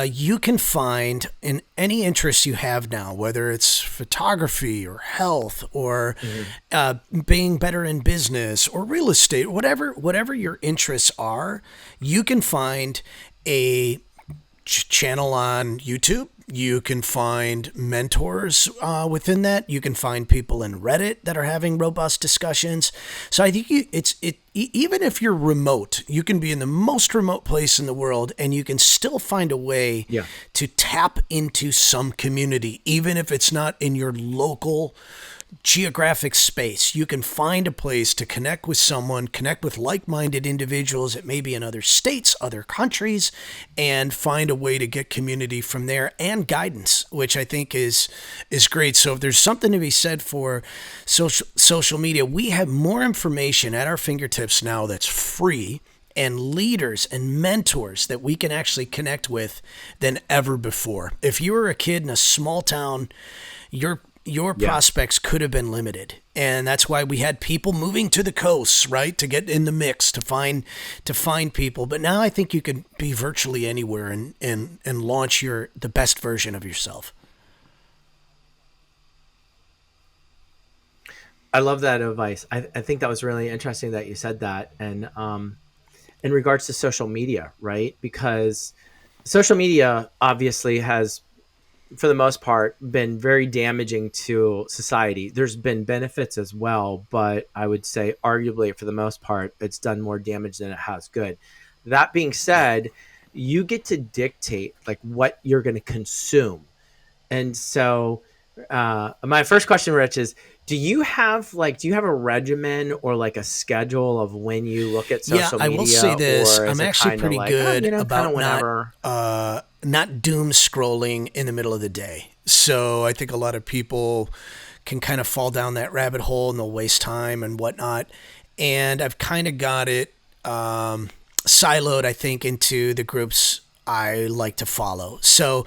you can find in any interest you have now, whether it's photography or health or being better in business or real estate, whatever your interests are, you can find a channel on YouTube. You can find mentors within that. You can find people in Reddit that are having robust discussions. So I think even if you're remote, you can be in the most remote place in the world and you can still find a way to tap into some community, even if it's not in your local geographic space. You can find a place to connect with someone, connect with like-minded individuals that may be in other states, other countries, and find a way to get community from there and guidance, which I think is great. So if there's something to be said for social media, we have more information at our fingertips now that's free, and leaders and mentors that we can actually connect with than ever before. If you were a kid in a small town, your prospects could have been limited. And that's why we had people moving to the coasts, right, to get in the mix, to find people. But now I think you can be virtually anywhere and launch the best version of yourself. I love that advice. I think that was really interesting that you said that. And in regards to social media, right? Because social media obviously has for the most part, been very damaging to society. There's been benefits as well, but I would say arguably for the most part, it's done more damage than it has good. That being said, you get to dictate like what you're going to consume. And so my first question, Rich, is do you have a regimen or like a schedule of when you look at social media? I will say this. Or is I'm it actually kinda pretty like, good about about not doom scrolling in the middle of the day. So I think a lot of people can kind of fall down that rabbit hole and they'll waste time and whatnot. And I've kind of got it siloed, I think, into the groups I like to follow. So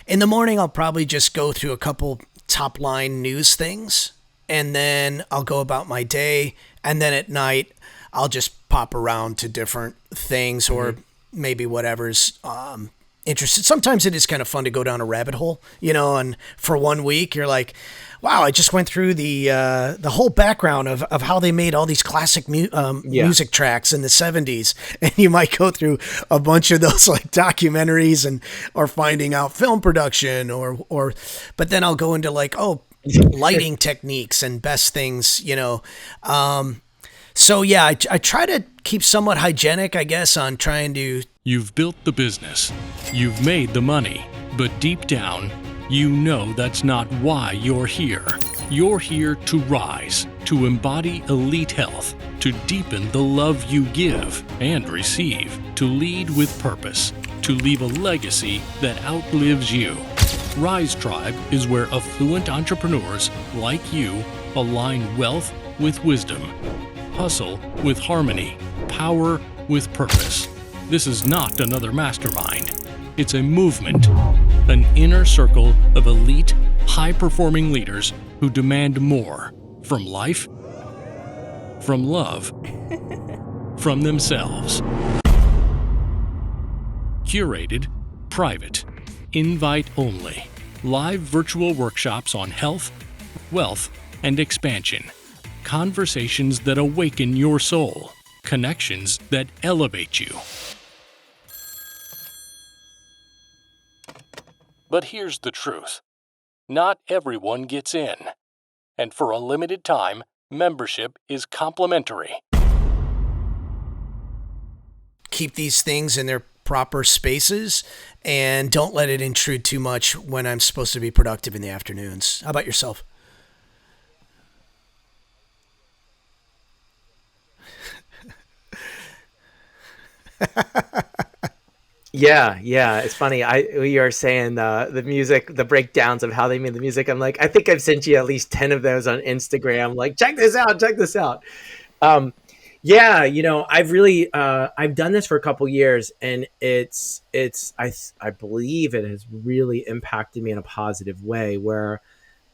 in the morning, I'll probably just go through a couple top line news things, and then I'll go about my day. And then at night, I'll just pop around to different things or maybe whatever's interested. Sometimes it is kind of fun to go down a rabbit hole, and for 1 week, you're like, wow, I just went through the whole background of how they made all these classic music tracks in the 70s. And you might go through a bunch of those like documentaries or finding out film production but then I'll go into like, lighting techniques and best things, So yeah, I try to keep somewhat hygienic, I guess, on trying to... You've built the business. You've made the money. But deep down, you know that's not why you're here. You're here to rise, to embody elite health, to deepen the love you give and receive, to lead with purpose, to leave a legacy that outlives you. Rise Tribe is where affluent entrepreneurs like you align wealth with wisdom, hustle with harmony, power with purpose. This is not another mastermind. It's a movement, an inner circle of elite, high-performing leaders who demand more from life, from love, from themselves. Curated, private, invite only. Live virtual workshops on health, wealth, and expansion. Conversations that awaken your soul. Connections that elevate you. But here's the truth. Not everyone gets in. And for a limited time, membership is complimentary. Keep these things in their proper spaces and don't let it intrude too much when I'm supposed to be productive in the afternoons. How about yourself? Yeah. It's funny. We are saying the music, the breakdowns of how they made the music. I'm like, I think I've sent you at least 10 of those on Instagram. Like, check this out. I've really I've done this for a couple years, and I believe it has really impacted me in a positive way. Where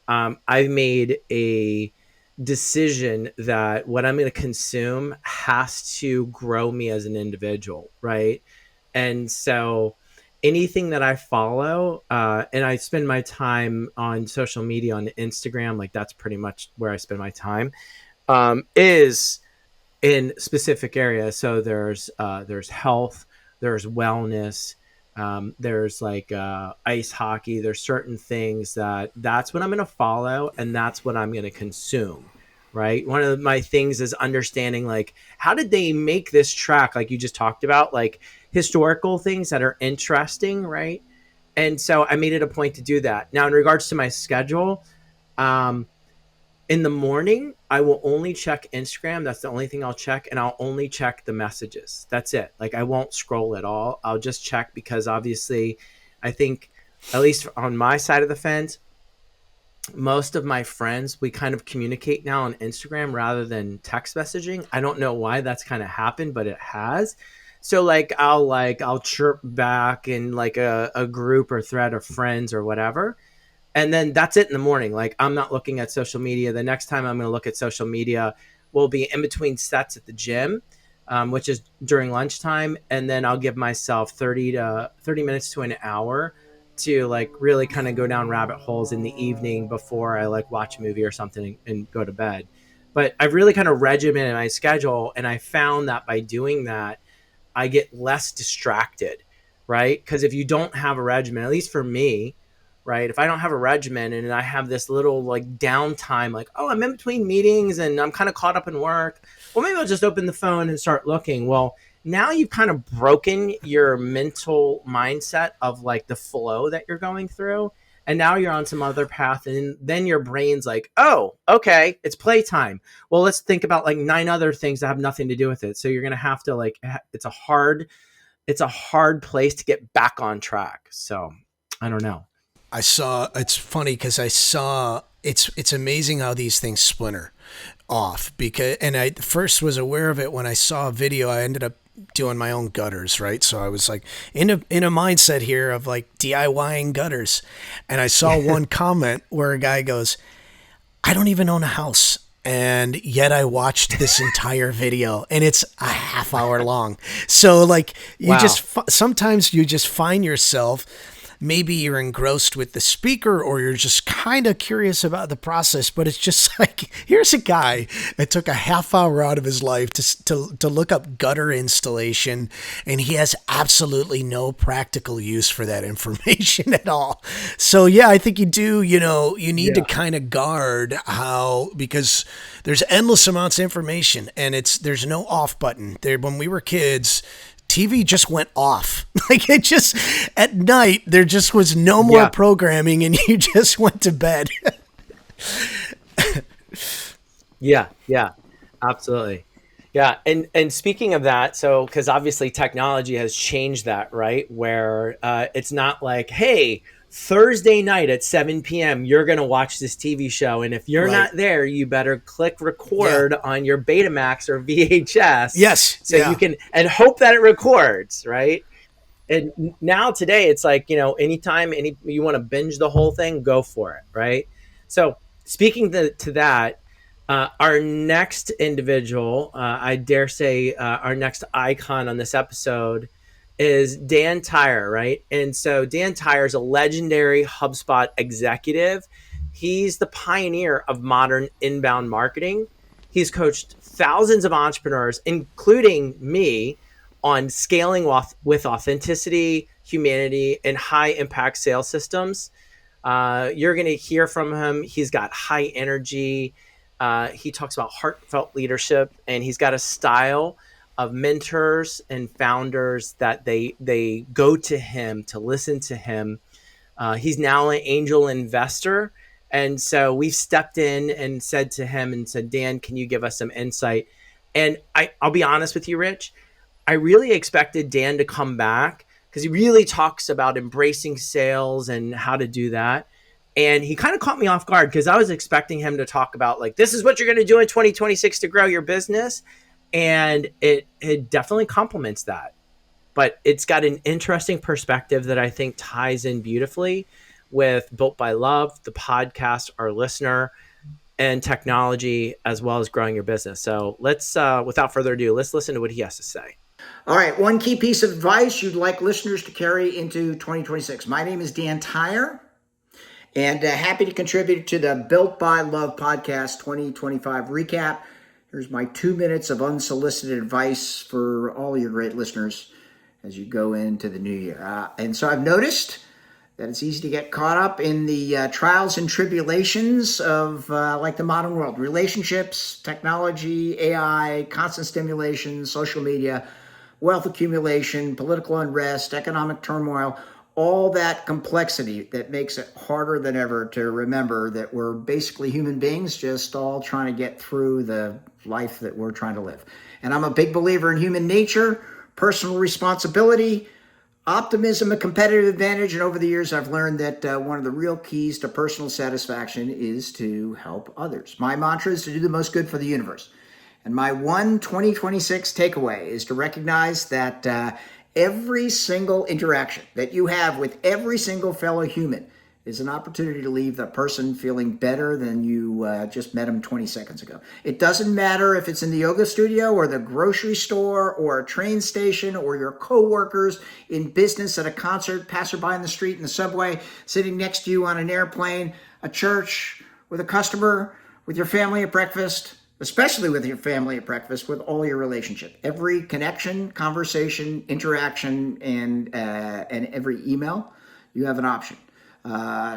I've made a decision that what I'm going to consume has to grow me as an individual, right? And so anything that I follow, and I spend my time on social media, on Instagram, like that's pretty much where I spend my time, is in specific areas. So there's health, there's wellness, there's like ice hockey. There's certain things that's what I'm going to follow, and that's what I'm going to consume. Right. One of my things is understanding, like, how did they make this track? Like you just talked about, like historical things that are interesting. Right. And so I made it a point to do that. Now, in regards to my schedule, in the morning, I will only check Instagram. That's the only thing I'll check. And I'll only check the messages. That's it. Like, I won't scroll at all. I'll just check because obviously I think, at least on my side of the fence, most of my friends, we kind of communicate now on Instagram rather than text messaging. I don't know why that's kind of happened, but it has. So I'll chirp back in like a group or thread of friends or whatever. And then that's it in the morning. Like, I'm not looking at social media. The next time I'm going to look at social media will be in between sets at the gym, which is during lunchtime. And then I'll give myself 30 minutes to an hour to like really kind of go down rabbit holes in the evening before I like watch a movie or something and go to bed. But I've really kind of regimented my schedule, and I found that by doing that, I get less distracted, right? Because if you don't have a regimen, at least for me, right? If I don't have a regimen and I have this little like downtime, like, oh, I'm in between meetings and I'm kind of caught up in work, well, maybe I'll just open the phone and start looking. Well, now you've kind of broken your mental mindset of like the flow that you're going through. And now you're on some other path. And then your brain's like, oh, okay, it's playtime. Well, let's think about like 9 other things that have nothing to do with it. So you're going to have to like, it's a hard place to get back on track. So I don't know. It's funny because I saw, it's amazing how these things splinter off, because, and I first was aware of it when I saw a video. I ended up doing my own gutters, right? So I was like in a mindset here of like DIYing gutters. And I saw one comment where a guy goes, I don't even own a house, and yet I watched this entire video, and it's a half hour long. So like you sometimes you just find yourself, maybe you're engrossed with the speaker or you're just kind of curious about the process, but it's just like, here's a guy that took a half hour out of his life to look up gutter installation, and he has absolutely no practical use for that information at all. So yeah, I think you do, you need to kind of guard because there's endless amounts of information, and there's no off button. When we were kids, TV just went off. Like it just, at night, there just was no more programming, and you just went to bed. Yeah, absolutely. Yeah. And speaking of that, so, cause obviously technology has changed that, right? Where it's not like, hey, Thursday night at 7 p.m., you're going to watch this TV show. And if you're not there, you better click record on your Betamax or VHS. Yes. So you can, and hope that it records, right? And now today it's like, anytime you want to binge the whole thing, go for it, right? So speaking to that, our next individual, I dare say our next icon on this episode is Dan Tyre, right? And so Dan Tyre is a legendary HubSpot executive. He's the pioneer of modern inbound marketing. He's coached thousands of entrepreneurs, including me, on scaling with authenticity, humanity, and high impact sales systems. You're going to hear from him. He's got high energy. He talks about heartfelt leadership, and he's got a style of mentors and founders that they go to him to listen to him. He's now an angel investor. And so we've stepped in and said to him and said, Dan, can you give us some insight? And I'll be honest with you, Rich, I really expected Dan to come back because he really talks about embracing sales and how to do that. And he kind of caught me off guard because I was expecting him to talk about like, this is what you're going to do in 2026 to grow your business. And it definitely complements that, but it's got an interesting perspective that I think ties in beautifully with Built by Love, the podcast, our listener, and technology, as well as growing your business. So let's, without further ado, let's listen to what he has to say. All right, one key piece of advice you'd like listeners to carry into 2026. My name is Dan Tyre, and happy to contribute to the Built by Love podcast 2025 recap. Here's my 2 minutes of unsolicited advice for all your great listeners as you go into the new year. And so I've noticed that it's easy to get caught up in the trials and tribulations of like the modern world. Relationships, technology, AI, constant stimulation, social media, wealth accumulation, political unrest, economic turmoil, all that complexity that makes it harder than ever to remember that we're basically human beings just all trying to get through the life that we're trying to live. And I'm a big believer in human nature, personal responsibility, optimism, and competitive advantage. And over the years, I've learned that one of the real keys to personal satisfaction is to help others. My mantra is to do the most good for the universe. And my 2026 takeaway is to recognize that every single interaction that you have with every single fellow human is an opportunity to leave that person feeling better than you just met them 20 seconds ago. It doesn't matter if it's in the yoga studio or the grocery store or a train station or your coworkers in business, at a concert, passerby in the street, in the subway, sitting next to you on an airplane, a church, with a customer, with your family at breakfast, especially with your family at breakfast, with all your relationship. Every connection, conversation, interaction, and every email, you have an option.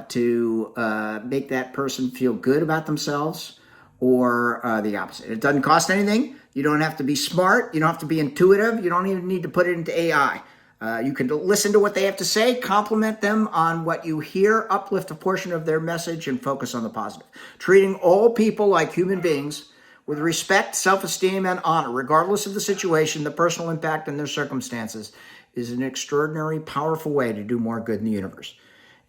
to make that person feel good about themselves, or the opposite. It doesn't cost anything. You don't have to be smart. You don't have to be intuitive. You don't even need to put it into AI. You can listen to what they have to say, compliment them on what you hear, uplift a portion of their message, and focus on the positive. Treating all people like human beings with respect, self-esteem, and honor, regardless of the situation, the personal impact, and their circumstances, is an extraordinary, powerful way to do more good in the universe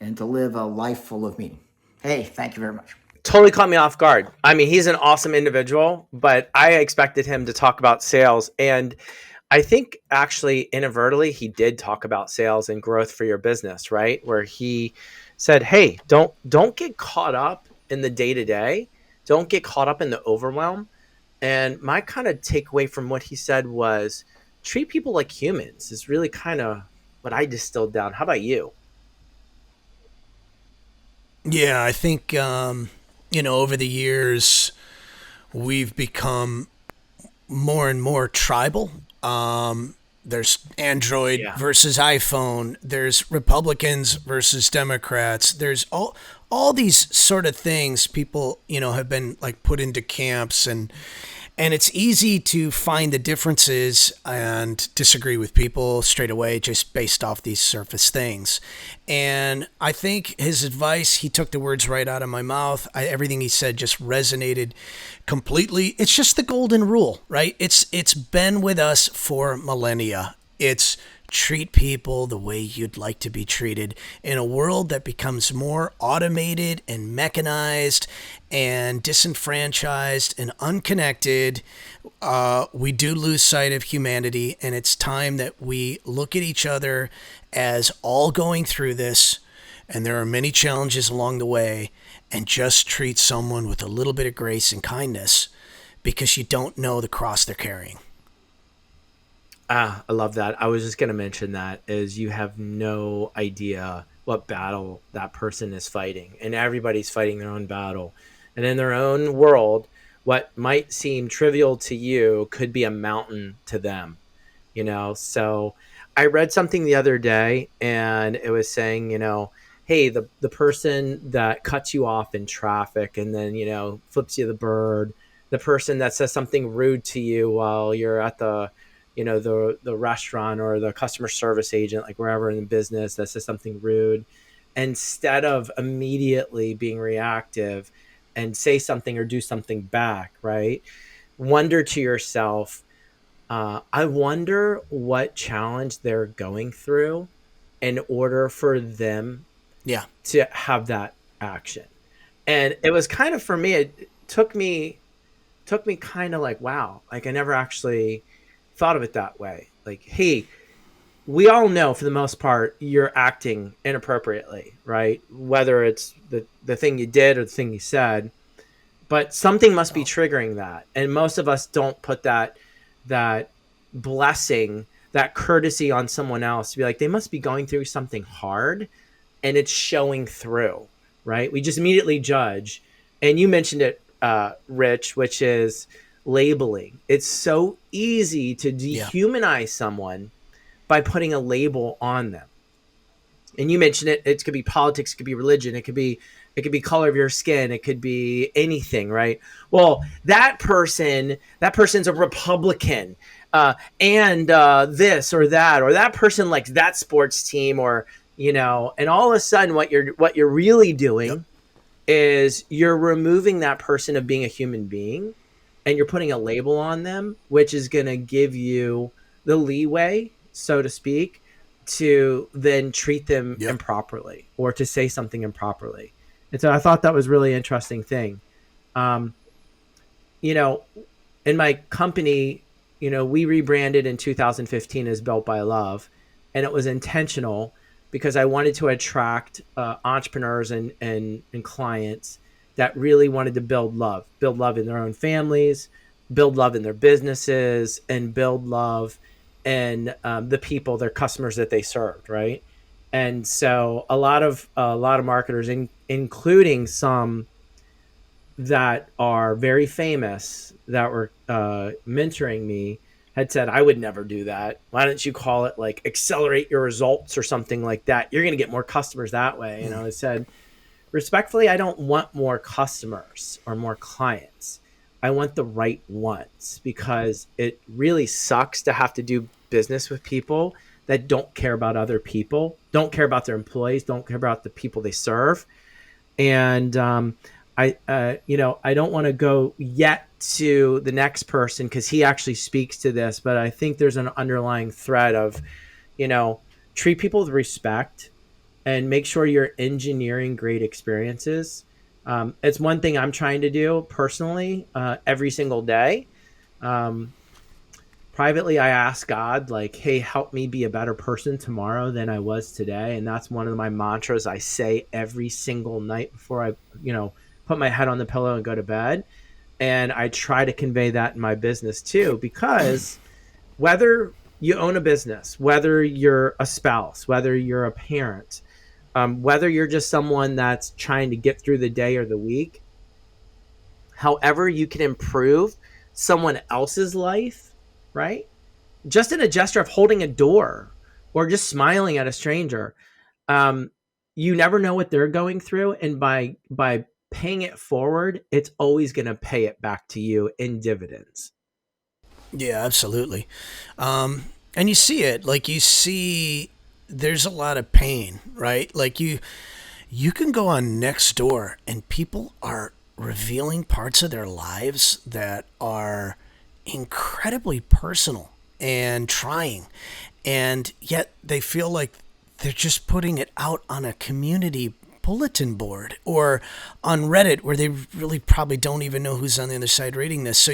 and to live a life full of meaning. Hey, thank you very much. Totally caught me off guard. I mean, he's an awesome individual, but I expected him to talk about sales. And I think actually inadvertently, he did talk about sales and growth for your business, right? Where he said, hey, don't get caught up in the day-to-day. Don't get caught up in the overwhelm. And my kind of takeaway from what he said was treat people like humans is really kind of what I distilled down. How about you? Yeah, I think, over the years, we've become more and more tribal. There's Android versus iPhone. There's Republicans versus Democrats. There's all these sort of things people, have been like put into camps, and it's easy to find the differences and disagree with people straight away just based off these surface things. And I think his advice, he took the words right out of my mouth. Everything he said just resonated completely. It's just the golden rule, right? It's been with us for millennia. It's treat people the way you'd like to be treated. In a world that becomes more automated and mechanized and disenfranchised and unconnected, we do lose sight of humanity, and it's time that we look at each other as all going through this, and there are many challenges along the way, and just treat someone with a little bit of grace and kindness, because you don't know the cross they're carrying. I love that. I was just going to mention that is you have no idea what battle that person is fighting, and everybody's fighting their own battle. And in their own world, what might seem trivial to you could be a mountain to them, So I read something the other day, and it was saying, hey, the person that cuts you off in traffic and then, flips you the bird, the person that says something rude to you while you're at the restaurant, or the customer service agent, like wherever in the business, that says something rude, instead of immediately being reactive and say something or do something back, right? Wonder to yourself, I wonder what challenge they're going through in order for them to have that action. And it was kind of, for me, it took me kind of like, wow, like I never actually thought of it that way. Like, hey, we all know for the most part you're acting inappropriately, right? Whether it's the thing you did or the thing you said, but something must be triggering that. And most of us don't put that blessing, that courtesy on someone else to be like, they must be going through something hard and it's showing through, right? We just immediately judge. And you mentioned it, Rich, which is labeling. It's so easy to dehumanize someone by putting a label on them. And you mentioned it. It could be politics, it could be religion, it could be color of your skin, it could be anything, right? Well, that person's a Republican, and this or that, or that person likes that sports team, or and all of a sudden, what you're really doing is you're removing that person of being a human being, and you're putting a label on them, which is going to give you the leeway, so to speak, to then treat them improperly or to say something improperly. And so I thought that was a really interesting thing. In my company, we rebranded in 2015 as Built by Love, and it was intentional because I wanted to attract entrepreneurs and clients that really wanted to build love in their own families, build love in their businesses, and build love in the people, their customers that they served, right? And so a lot of marketers, including some that are very famous that were mentoring me, had said, I would never do that. Why don't you call it like accelerate your results or something like that? You're going to get more customers that way. I said, respectfully, I don't want more customers or more clients. I want the right ones, because it really sucks to have to do business with people that don't care about other people, don't care about their employees, don't care about the people they serve. And I don't want to go yet to the next person because he actually speaks to this, but I think there's an underlying thread of, treat people with respect and make sure you're engineering great experiences. It's one thing I'm trying to do personally every single day. Privately, I ask God, like, hey, help me be a better person tomorrow than I was today. And that's one of my mantras I say every single night before I, put my head on the pillow and go to bed. And I try to convey that in my business too, because whether you own a business, whether you're a spouse, whether you're a parent, whether you're just someone that's trying to get through the day or the week, however you can improve someone else's life, right? Just in a gesture of holding a door or just smiling at a stranger, you never know what they're going through. And by paying it forward, it's always going to pay it back to you in dividends. Yeah, absolutely. And you see it, like you see there's a lot of pain, right? Like you can go on Nextdoor and people are revealing parts of their lives that are incredibly personal and trying, and yet they feel like they're just putting it out on a community bulletin board or on Reddit, where they really probably don't even know who's on the other side reading this.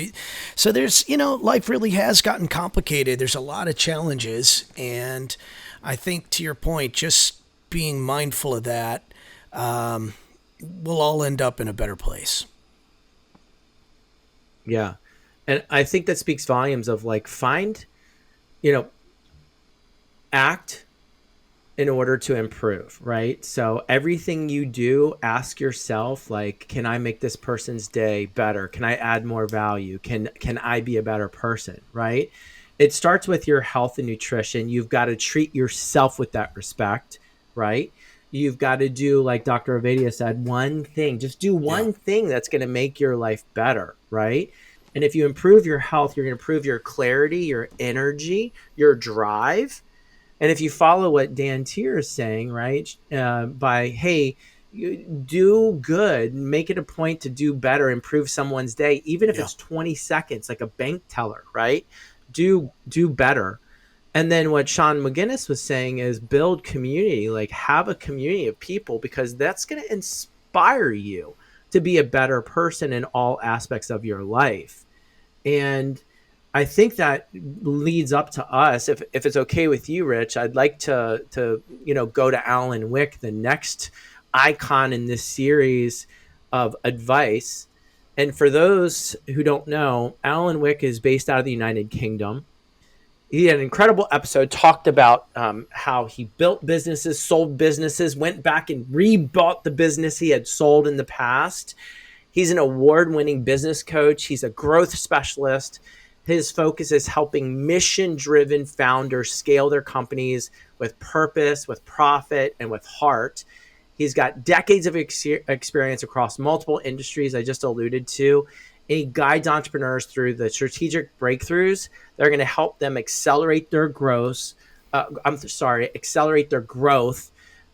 So there's, life really has gotten complicated. There's a lot of challenges, and I think, to your point, just being mindful of that, we'll all end up in a better place. Yeah. And I think that speaks volumes of like, find, act in order to improve, right? So everything you do, ask yourself, like, can I make this person's day better? Can I add more value? Can I be a better person, right? It starts with your health and nutrition. You've got to treat yourself with that respect, right? You've got to do, like Dr. Avadia said, one thing. Just do one thing that's going to make your life better, right? And if you improve your health, you're going to improve your clarity, your energy, your drive. And if you follow what Dan Tier is saying, right, hey, you do good, make it a point to do better, improve someone's day, even if it's 20 seconds, like a bank teller, right? Do better. And then what Sean McGinnis was saying is build community, like have a community of people, because that's going to inspire you to be a better person in all aspects of your life. And I think that leads up to us. If it's okay with you, Rich, I'd like to go to Alan Wick, the next icon in this series of advice. And for those who don't know, Alan Wick is based out of the United Kingdom. He had an incredible episode, talked about how he built businesses, sold businesses, went back and rebought the business he had sold in the past. He's an award-winning business coach. He's a growth specialist. His focus is helping mission-driven founders scale their companies with purpose, with profit, and with heart. He's got decades of experience across multiple industries I just alluded to. And he guides entrepreneurs through the strategic breakthroughs that are going to help them accelerate their growth,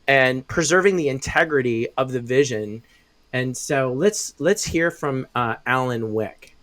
and preserving the integrity of the vision. And so let's hear from Alan Wick.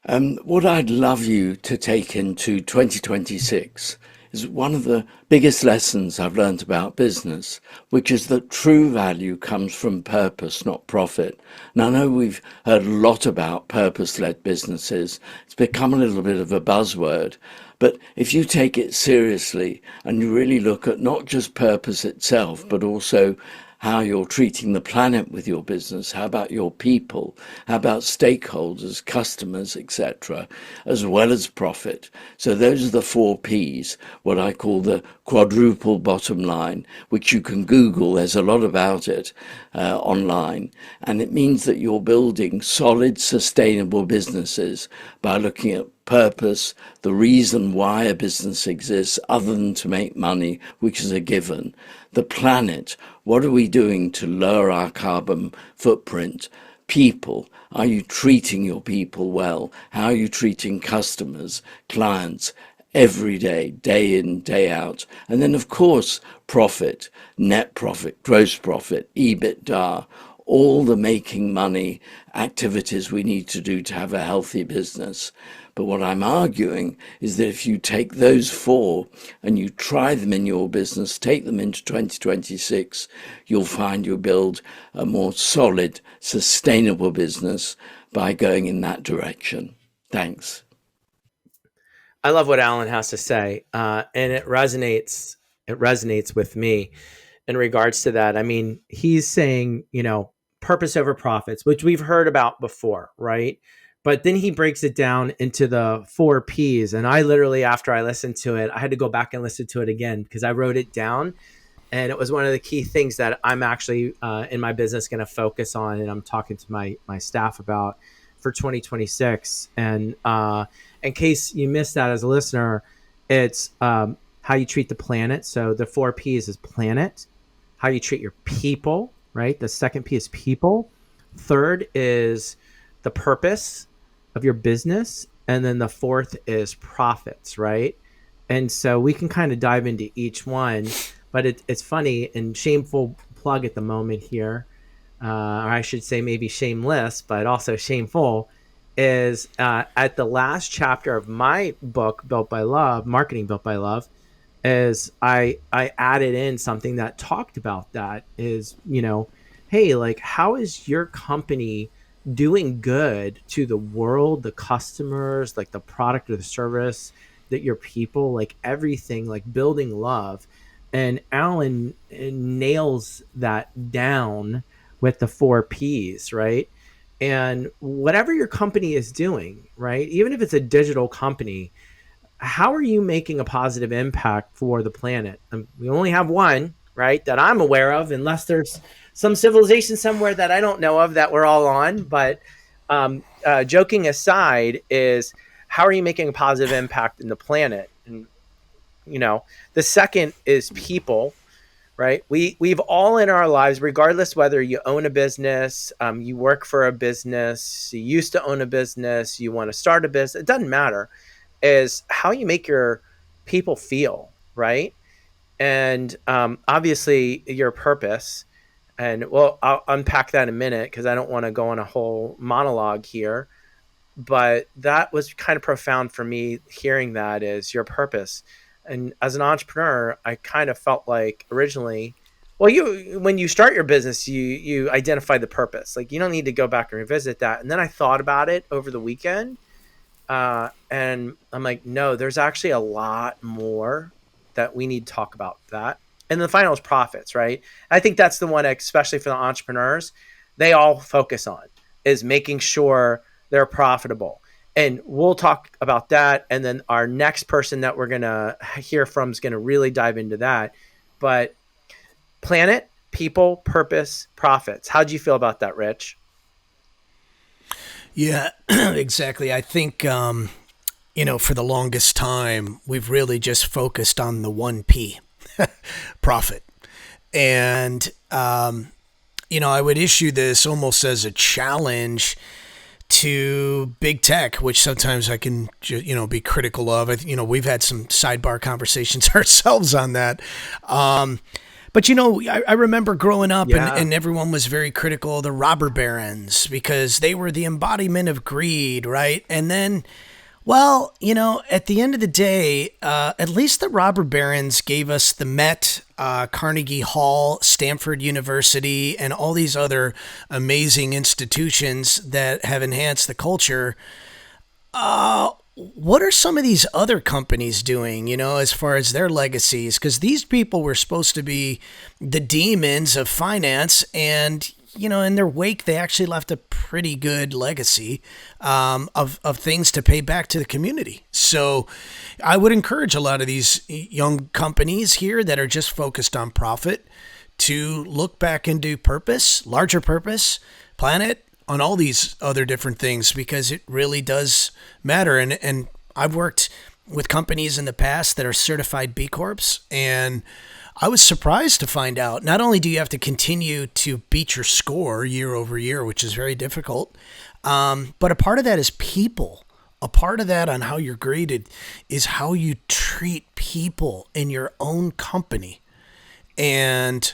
What I'd love you to take into 2026 is one of the biggest lessons I've learned about business, which is that true value comes from purpose, not profit. And I know we've heard a lot about purpose-led businesses. It's become a little bit of a buzzword. But if you take it seriously and you really look at not just purpose itself, but also how you're treating the planet with your business, how about your people, how about stakeholders, customers, etc., as well as profit. So those are the 4 Ps, what I call the quadruple bottom line, which you can Google. There's a lot about it online. And it means that you're building solid, sustainable businesses by looking at purpose, the reason why a business exists other than to make money, which is a given. The planet, what are we doing to lower our carbon footprint? People, are you treating your people well? How are you treating customers, clients, every day, day in, day out? And then, of course, profit, net profit, gross profit, EBITDA, all the making money activities we need to do to have a healthy business. But what I'm arguing is that if you take those four and you try them in your business, take them into 2026, you'll find you'll build a more solid, sustainable business by going in that direction. Thanks. I love what Alan has to say, and it resonates. It resonates with me in regards to that. I mean, he's saying, purpose over profits, which we've heard about before, right? But then he breaks it down into the 4 Ps. And I literally, after I listened to it, I had to go back and listen to it again because I wrote it down. And it was one of the key things that I'm actually in my business going to focus on. And I'm talking to my staff about for 2026. And in case you missed that as a listener, it's how you treat the planet. So the 4 Ps is planet, how you treat your people, right? The second P is people. Third is the purpose of your business. And then the fourth is profits, right? And so we can kind of dive into each one, but it's funny and shameful plug at the moment here, or I should say maybe shameless, but also shameful, is at the last chapter of my book, Built by Love, Marketing Built by Love, is I added in something that talked about that is, hey, like, how is your company doing good to the world, the customers, like the product or the service, that your people, like everything, like building love. And Alan nails that down with the 4 Ps, right? And whatever your company is doing, right? Even if it's a digital company, how are you making a positive impact for the planet? We only have one, right, that I'm aware of, unless there's some civilization somewhere that I don't know of that we're all on. But joking aside, is how are you making a positive impact in the planet? And, the second is people, right? We've all in our lives, regardless whether you own a business, you work for a business, you used to own a business, you want to start a business, it doesn't matter, is how you make your people feel, right? And obviously your purpose. And I'll unpack that in a minute because I don't want to go on a whole monologue here. But that was kind of profound for me, hearing that is your purpose. And as an entrepreneur, I kind of felt like originally, when you start your business, you identify the purpose. Like, you don't need to go back and revisit that. And then I thought about it over the weekend. And I'm like, no, there's actually a lot more that we need to talk about that. And the final is profits, right? I think that's the one, especially for the entrepreneurs, they all focus on, is making sure they're profitable. And we'll talk about that. And then our next person that we're going to hear from is going to really dive into that. But planet, people, purpose, profits. How'd you feel about that, Rich? Yeah, exactly. I think, for the longest time, we've really just focused on the 1 P, profit. And, I would issue this almost as a challenge to big tech, which sometimes I can, be critical of. We've had some sidebar conversations ourselves on that. But, I remember growing up and everyone was very critical of the robber barons because they were the embodiment of greed, right? And then, at the end of the day, at least the robber barons gave us the Met, Carnegie Hall, Stanford University, and all these other amazing institutions that have enhanced the culture. What are some of these other companies doing, as far as their legacies? Because these people were supposed to be the demons of finance, and, in their wake, they actually left a pretty good legacy of things to pay back to the community. So I would encourage a lot of these young companies here that are just focused on profit to look back into purpose, larger purpose, planet, on all these other different things, because it really does matter. And I've worked with companies in the past that are certified B Corps, and I was surprised to find out not only do you have to continue to beat your score year over year, which is very difficult, but a part of that is people. A part of that on how you're graded is how you treat people in your own company. And,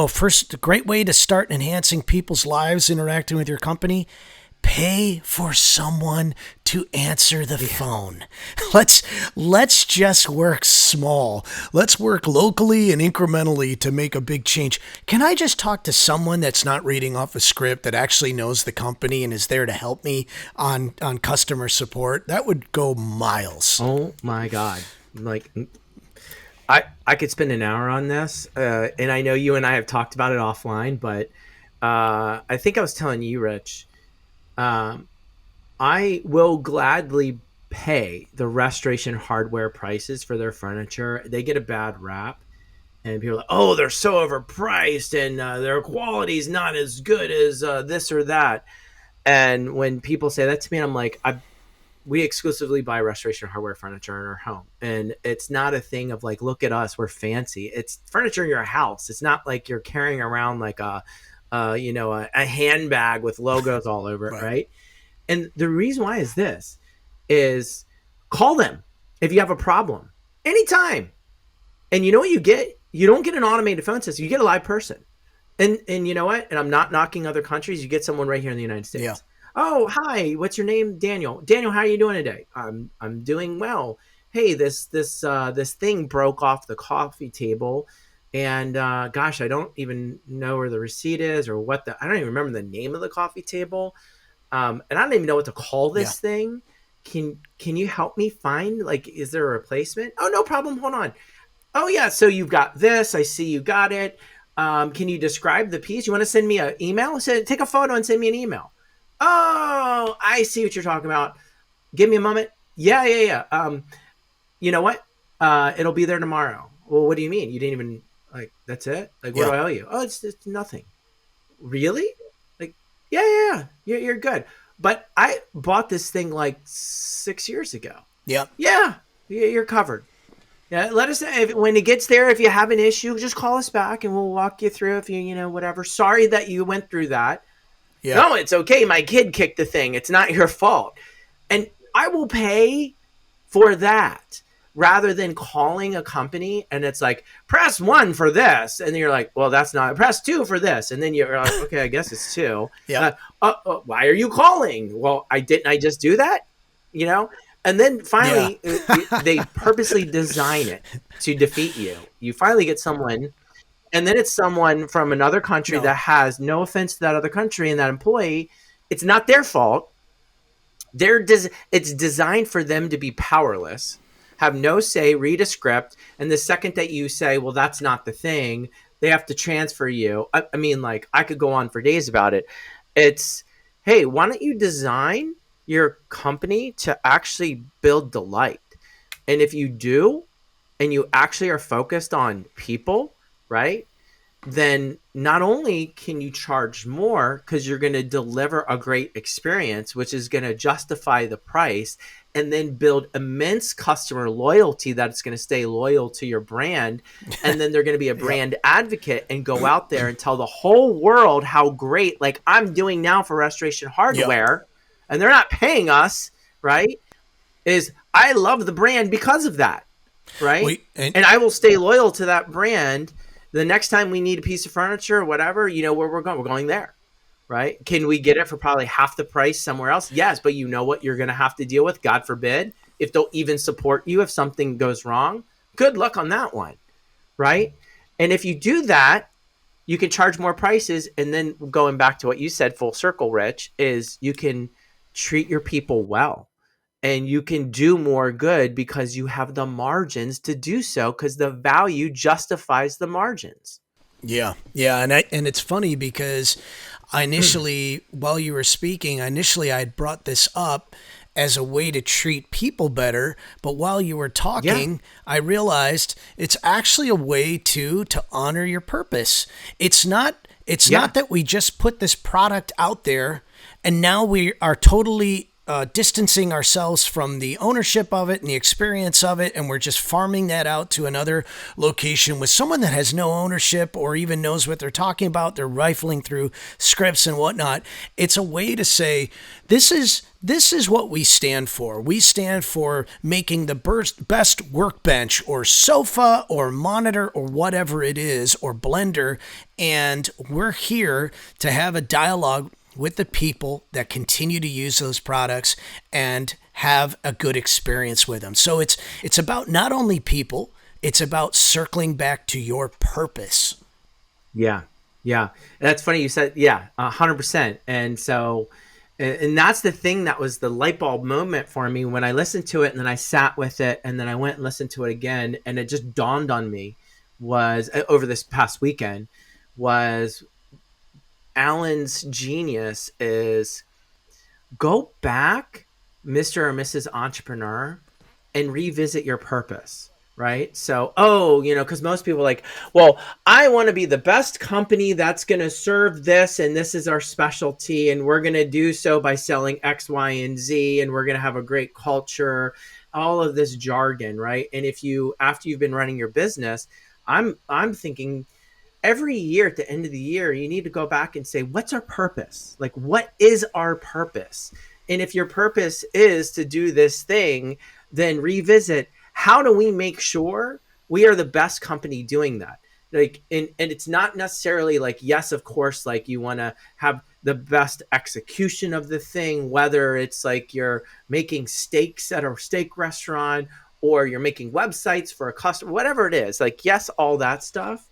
first, a great way to start enhancing people's lives interacting with your company, pay for someone to answer the phone. Let's just work small. Let's work locally and incrementally to make a big change. Can I just talk to someone that's not reading off a script, that actually knows the company and is there to help me on customer support? That would go miles. Oh my God. Like, I could spend an hour on this, and I know you and I have talked about it offline, but I think I was telling you, Rich, I will gladly pay the Restoration Hardware prices for their furniture. They get a bad rap, and people are like, oh, they're so overpriced, and their quality is not as good as this or that. And when people say that to me, I'm like, we exclusively buy Restoration Hardware furniture in our home. And it's not a thing of like, look at us, we're fancy. It's furniture in your house. It's not like you're carrying around like a handbag with logos all over it, right? And the reason why is call them if you have a problem anytime. And you know what you get? You don't get an automated phone system. You get a live person. And you know what? And I'm not knocking other countries. You get someone right here in the United States. Yeah. Oh, hi. What's your name? Daniel. Daniel, how are you doing today? I'm doing well. Hey, this thing broke off the coffee table. And gosh, I don't even know where the receipt is or I don't even remember the name of the coffee table. And I don't even know what to call this thing. Can you help me find, like, is there a replacement? Oh, no problem. Hold on. Oh yeah. So you've got this. I see you got it. Can you describe the piece? You want to send me an email? Take a photo and send me an email. Oh, I see what you're talking about. Give me a moment. Yeah. You know what? It'll be there tomorrow. Well, what do you mean? You didn't even, like, that's it? Like, what do I owe you? Oh, it's nothing. Really? Like, yeah. You're good. But I bought this thing like 6 years ago. Yep. Yeah, you're covered. Yeah, let us know when it gets there. If you have an issue, just call us back and we'll walk you through. If you whatever. Sorry that you went through that. Yeah. No, it's okay. My kid kicked the thing. It's not your fault. And I will pay for that rather than calling a company and it's like, press 1 for this. And then you're like, well, that's not, press 2 for this. And then you're like, okay, I guess it's 2. Yeah. Why are you calling? Well, I just do that, And then finally, they purposely design it to defeat you. You finally get someone, and then it's someone from another country that has no offense to that other country and that employee. It's not their fault. It's designed for them to be powerless, have no say, read a script. And the second that you say, well, that's not the thing, they have to transfer you. I mean, like, I could go on for days about it. It's, hey, why don't you design your company to actually build delight? And if you do, and you actually are focused on people, right? Then not only can you charge more because you're going to deliver a great experience, which is going to justify the price, and then build immense customer loyalty that's going to stay loyal to your brand. And then they're going to be a brand advocate and go out there and tell the whole world how great, like I'm doing now for Restoration Hardware, and they're not paying us, right? Is I love the brand because of that, right? And I will stay loyal to that brand. The next time we need a piece of furniture or whatever, you know where we're going. We're going there, right? Can we get it for probably half the price somewhere else? Yes, but you know what you're going to have to deal with, God forbid, if they'll even support you if something goes wrong. Good luck on that one, right? And if you do that, you can charge more prices. And then going back to what you said, full circle, Rich, is you can treat your people well. And you can do more good because you have the margins to do so because the value justifies the margins. Yeah. And it's funny because initially, while you were speaking, I brought this up as a way to treat people better. But while you were talking, I realized it's actually a way to honor your purpose. It's not that we just put this product out there and now we are totally distancing ourselves from the ownership of it and the experience of it, and we're just farming that out to another location with someone that has no ownership or even knows what they're talking about. They're rifling through scripts and whatnot. It's a way to say, this is what we stand for. We stand for making the best workbench or sofa or monitor or whatever it is, or blender, and we're here to have a dialogue with the people that continue to use those products and have a good experience with them. So it's about not only people, it's about circling back to your purpose. Yeah. Yeah. That's funny. You said, yeah, 100%. And so, and that's the thing that was the light bulb moment for me when I listened to it, and then I sat with it, and then I went and listened to it again. And it just dawned on me was over this past weekend was Alan's genius is go back, Mr. or Mrs. Entrepreneur, and revisit your purpose, right? So, because most people are like, well, I want to be the best company that's going to serve this, and this is our specialty, and we're going to do so by selling X, Y, and Z, and we're going to have a great culture, all of this jargon, right? And after you've been running your business, I'm thinking, every year at the end of the year, you need to go back and say, what's our purpose? Like, what is our purpose? And if your purpose is to do this thing, then revisit, how do we make sure we are the best company doing that? Like, and it's not necessarily like, yes, of course, like you want to have the best execution of the thing, whether it's like you're making steaks at a steak restaurant or you're making websites for a customer, whatever it is, like, yes, all that stuff.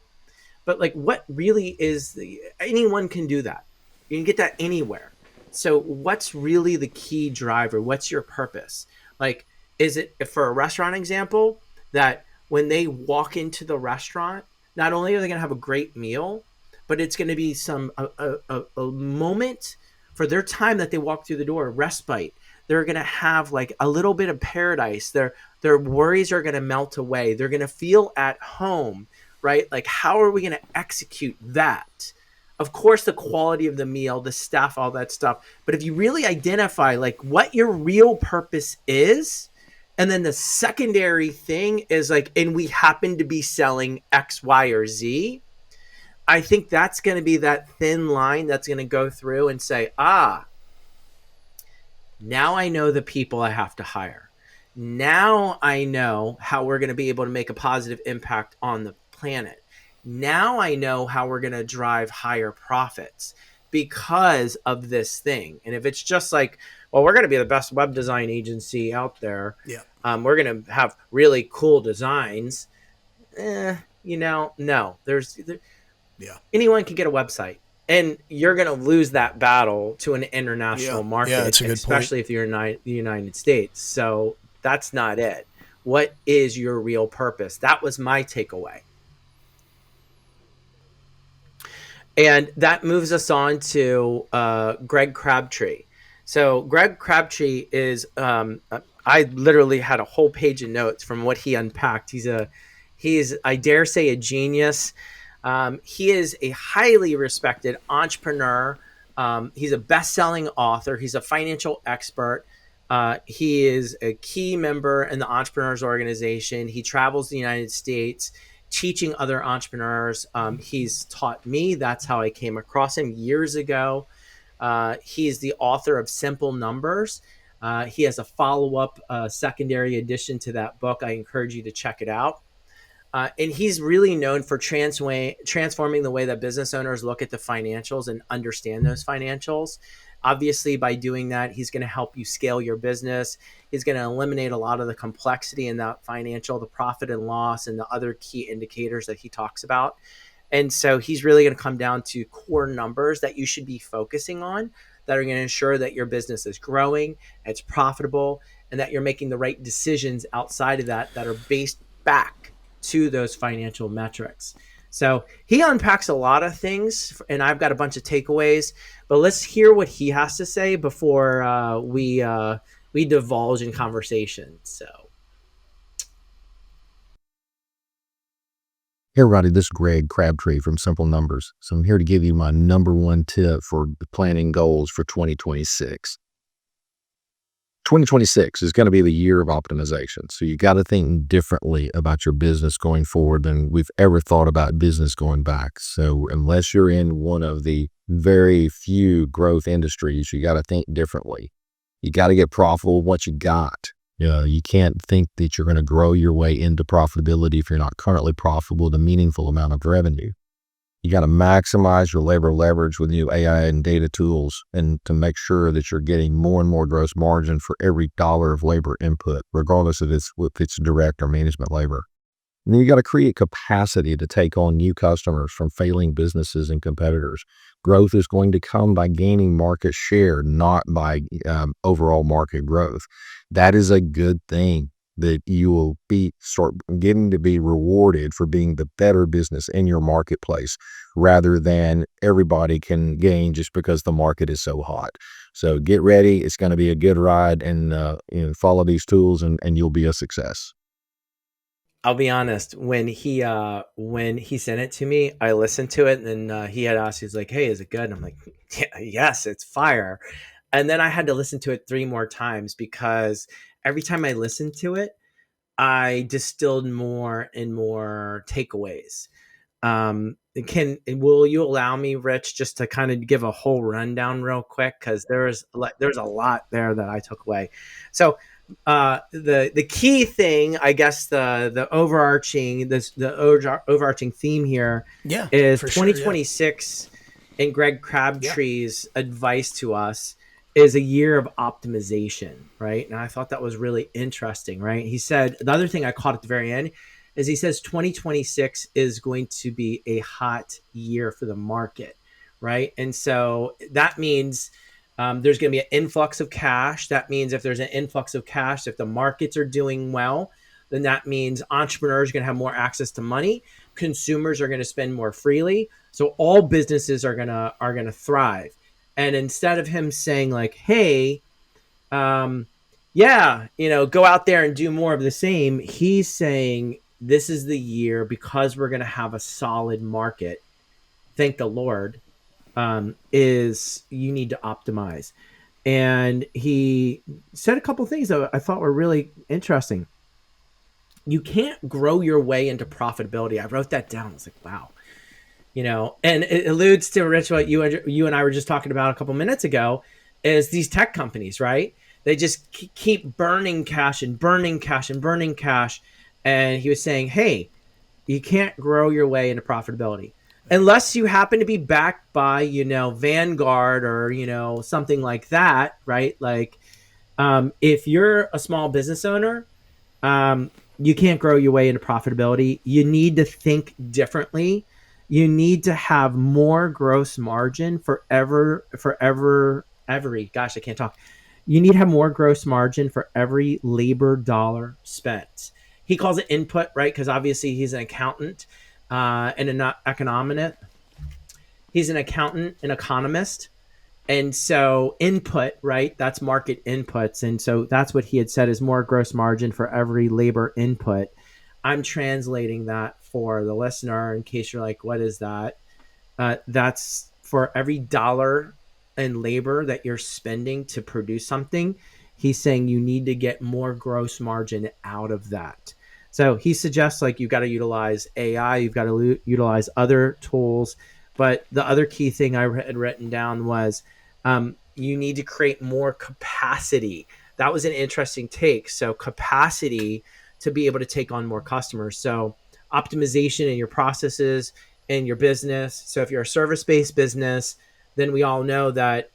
But like, what really is anyone can do that. You can get that anywhere. So what's really the key driver? What's your purpose? Like, is it, for a restaurant example, that when they walk into the restaurant, not only are they going to have a great meal, but it's going to be a moment for their time that they walk through the door, respite. They're going to have like a little bit of paradise. Their worries are going to melt away. They're going to feel at home. Right? Like, how are we going to execute that? Of course, the quality of the meal, the staff, all that stuff. But if you really identify like what your real purpose is, and then the secondary thing is like, and we happen to be selling X, Y, or Z, I think that's going to be that thin line that's going to go through and say, now I know the people I have to hire. Now I know how we're going to be able to make a positive impact on the planet. Now I know how we're going to drive higher profits because of this thing. And if it's just like, well, we're going to be the best web design agency out there. Yeah. We're going to have really cool designs. No, anyone can get a website, and you're going to lose that battle to an international market, that's a good especially point. if you're in the United States. So that's not it. What is your real purpose? That was my takeaway. And that moves us on to Greg Crabtree. So Greg Crabtree is, I literally had a whole page of notes from what he unpacked. He's I dare say, a genius. He is a highly respected entrepreneur. He's a best-selling author. He's a financial expert. He is a key member in the Entrepreneurs Organization. He travels the United States teaching other entrepreneurs. He's taught me. That's how I came across him years ago. He's the author of Simple Numbers. He has a follow-up secondary edition to that book. I encourage you to check it out. And he's really known for transforming the way that business owners look at the financials and understand those financials. Obviously, by doing that, he's going to help you scale your business. He's going to eliminate a lot of the complexity in that financial, the profit and loss, and the other key indicators that he talks about. And so he's really going to come down to core numbers that you should be focusing on that are going to ensure that your business is growing, it's profitable, and that you're making the right decisions outside of that are based back to those financial metrics. So he unpacks a lot of things, and I've got a bunch of takeaways, but let's hear what he has to say before we divulge in conversation. So. Hey, everybody, this is Greg Crabtree from Simple Numbers. So I'm here to give you my number one tip for planning goals for 2026. 2026 is going to be the year of optimization. So you got to think differently about your business going forward than we've ever thought about business going back. So unless you're in one of the very few growth industries, you got to think differently. You got to get profitable with what you got. You can't think that you're going to grow your way into profitability if you're not currently profitable with a meaningful amount of revenue. You got to maximize your labor leverage with new AI and data tools, and to make sure that you're getting more and more gross margin for every dollar of labor input, regardless of if it's direct or management labor. And then you got to create capacity to take on new customers from failing businesses and competitors. Growth is going to come by gaining market share, not by overall market growth. That is a good thing, that you will start getting to be rewarded for being the better business in your marketplace, rather than everybody can gain just because the market is so hot. So get ready. It's going to be a good ride, and follow these tools and you'll be a success. I'll be honest, when he sent it to me, I listened to it, and then he had asked, he's like, "Hey, is it good?" And I'm like, "Yeah, yes, it's fire." And then I had to listen to it 3 more times, because every time I listened to it, I distilled more and more takeaways. Will you allow me, Rich, just to kind of give a whole rundown real quick? Because there's a lot there that I took away. So the key thing, I guess, the overarching theme here is 2026, and Greg Crabtree's advice to us is a year of optimization, right? And I thought that was really interesting, right? He said, the other thing I caught at the very end is he says 2026 is going to be a hot year for the market, right? And so that means there's going to be an influx of cash. That means if there's an influx of cash, if the markets are doing well, then that means entrepreneurs are going to have more access to money. Consumers are going to spend more freely. So all businesses are going to thrive. And instead of him saying like, "Hey, go out there and do more of the same," he's saying this is the year, because we're going to have a solid market. Thank the Lord. Is you need to optimize. And he said a couple things that I thought were really interesting. You can't grow your way into profitability. I wrote that down. I was like, wow. And it alludes to, Rich, what you and I were just talking about a couple minutes ago, is these tech companies, right? They just keep burning cash and burning cash and burning cash. And he was saying, hey, you can't grow your way into profitability unless you happen to be backed by, Vanguard or, something like that, right? Like, if you're a small business owner, you can't grow your way into profitability. You need to think differently. You need to have more gross margin for every, gosh, I can't talk. You need to have more gross margin for every labor dollar spent. He calls it input, right? Because obviously he's an accountant and an economist. He's an accountant, an economist. And so input, right? That's market inputs. And so that's what he had said is more gross margin for every labor input. I'm translating that for the listener in case you're like, what is that? That's for every dollar in labor that you're spending to produce something. He's saying you need to get more gross margin out of that. So he suggests like you've got to utilize AI, you've got to utilize other tools. But the other key thing I had written down was you need to create more capacity. That was an interesting take. So capacity to be able to take on more customers. So optimization in your processes in your business. So if you're a service-based business, then we all know that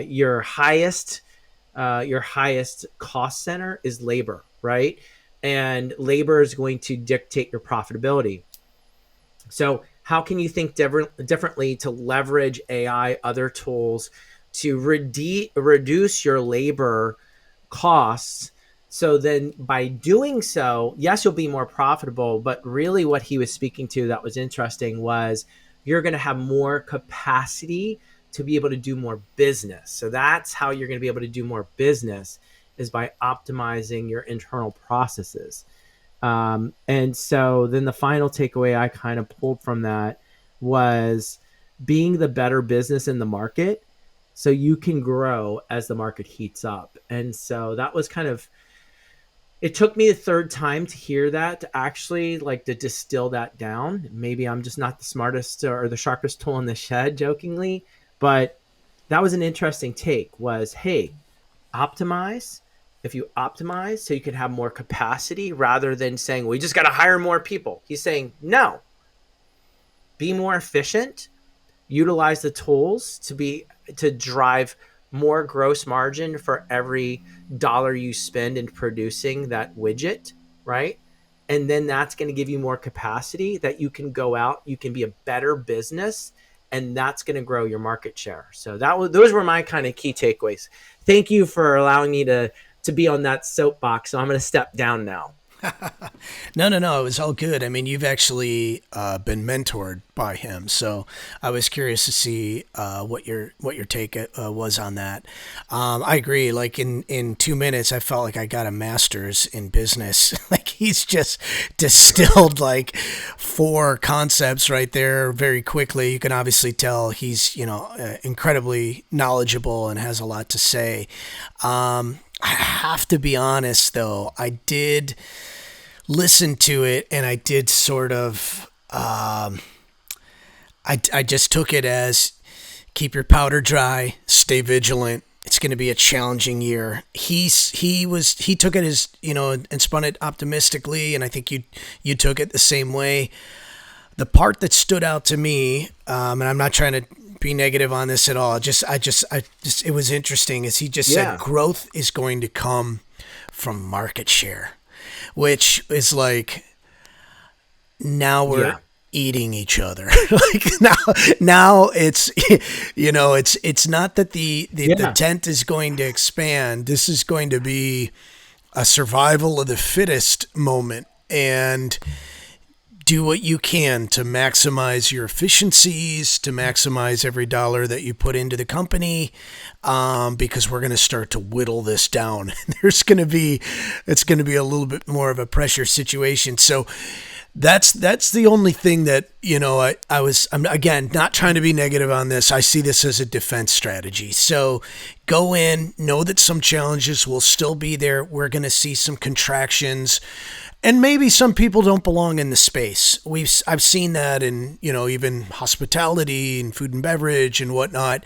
your highest cost center is labor, right? And labor is going to dictate your profitability. So how can you think differently to leverage AI, other tools to reduce your labor costs? So then by doing so, yes, you'll be more profitable, but really what he was speaking to that was interesting was you're going to have more capacity to be able to do more business. So that's how you're going to be able to do more business, is by optimizing your internal processes. And so then the final takeaway I kind of pulled from that was being the better business in the market so you can grow as the market heats up. And so that was kind of, it took me a third time to hear that, to actually like to distill that down. Maybe I'm just not the smartest or the sharpest tool in the shed, jokingly, but that was an interesting take, was, hey, optimize. If you optimize so you can have more capacity, rather than saying, we just got to hire more people. He's saying, no, be more efficient, utilize the tools to drive more gross margin for every dollar you spend in producing that widget, right? And then that's going to give you more capacity that you can go out, you can be a better business, and that's going to grow your market share. So those were my kind of key takeaways. Thank you for allowing me to be on that soapbox. So I'm going to step down now. No, it was all good. I mean, you've actually been mentored by him, so I was curious to see what your take was on that. I agree. Like in 2 minutes, I felt like I got a master's in business. Like he's just distilled like 4 concepts right there very quickly. You can obviously tell he's incredibly knowledgeable and has a lot to say. I have to be honest, though, I did listen to it, and I did sort of, I just took it as keep your powder dry, stay vigilant. It's going to be a challenging year. He took it as, and spun it optimistically, and I think you took it the same way. The part that stood out to me, and I'm not trying to be negative on this at all. It was interesting, as he just said, growth is going to come from market share, which is like, now we're eating each other. Like now it's, it's not that the tent is going to expand. This is going to be a survival of the fittest moment, and do what you can to maximize your efficiencies, to maximize every dollar that you put into the company, because we're going to start to whittle this down. It's going to be a little bit more of a pressure situation. So that's the only thing that, I'm again not trying to be negative on this. I see this as a defense strategy. So go in, know that some challenges will still be there. We're going to see some contractions. And maybe some people don't belong in the space. I've seen that in, even hospitality and food and beverage and whatnot.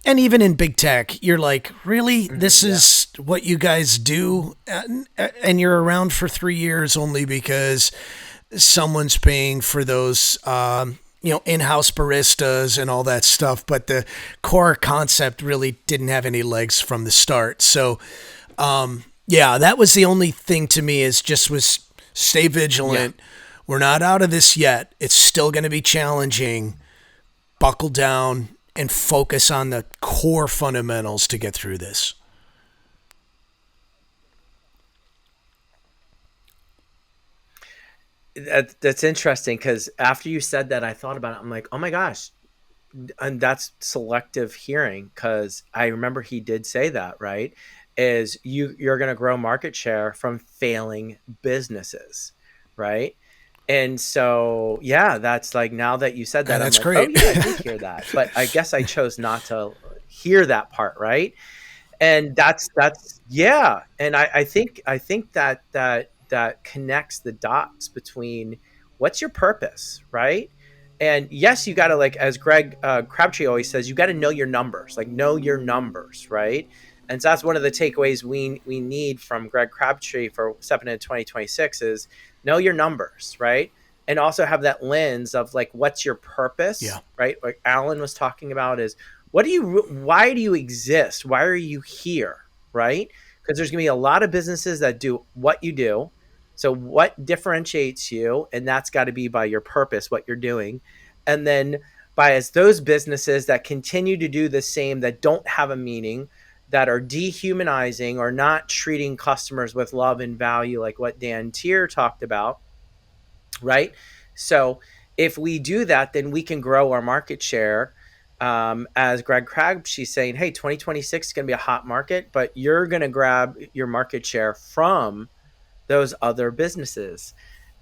And even in big tech, you're like, really? This is what you guys do? And you're around for 3 years only because someone's paying for those, in-house baristas and all that stuff. But the core concept really didn't have any legs from the start. So, that was the only thing to me, was stay vigilant. Yeah. We're not out of this yet. It's still going to be challenging. Buckle down and focus on the core fundamentals to get through this. That's interesting, because after you said that, I thought about it. I'm like, oh my gosh, and that's selective hearing, because I remember he did say that, right? Is you're going to grow market share from failing businesses, right? And so, that's like, now that you said that, that's I'm like, great. Oh yeah, I did hear that, but I guess I chose not to hear that part, right? And that's and I think that connects the dots between what's your purpose, right? And yes, you got to, like, as Greg Crabtree always says, you got to know your numbers, right? And so that's one of the takeaways we need from Greg Crabtree for stepping into 2026 is know your numbers, right? And also have that lens of, like, what's your purpose, right? Like Alan was talking about is, why do you exist? Why are you here, right? Because there's going to be a lot of businesses that do what you do. So what differentiates you? And that's got to be by your purpose, what you're doing. And then as those businesses that continue to do the same, that don't have a meaning, that are dehumanizing or not treating customers with love and value, like what Dan Tier talked about, right? So if we do that, then we can grow our market share. As Greg Crabtree's saying, hey, 2026 is going to be a hot market, but you're going to grab your market share from those other businesses.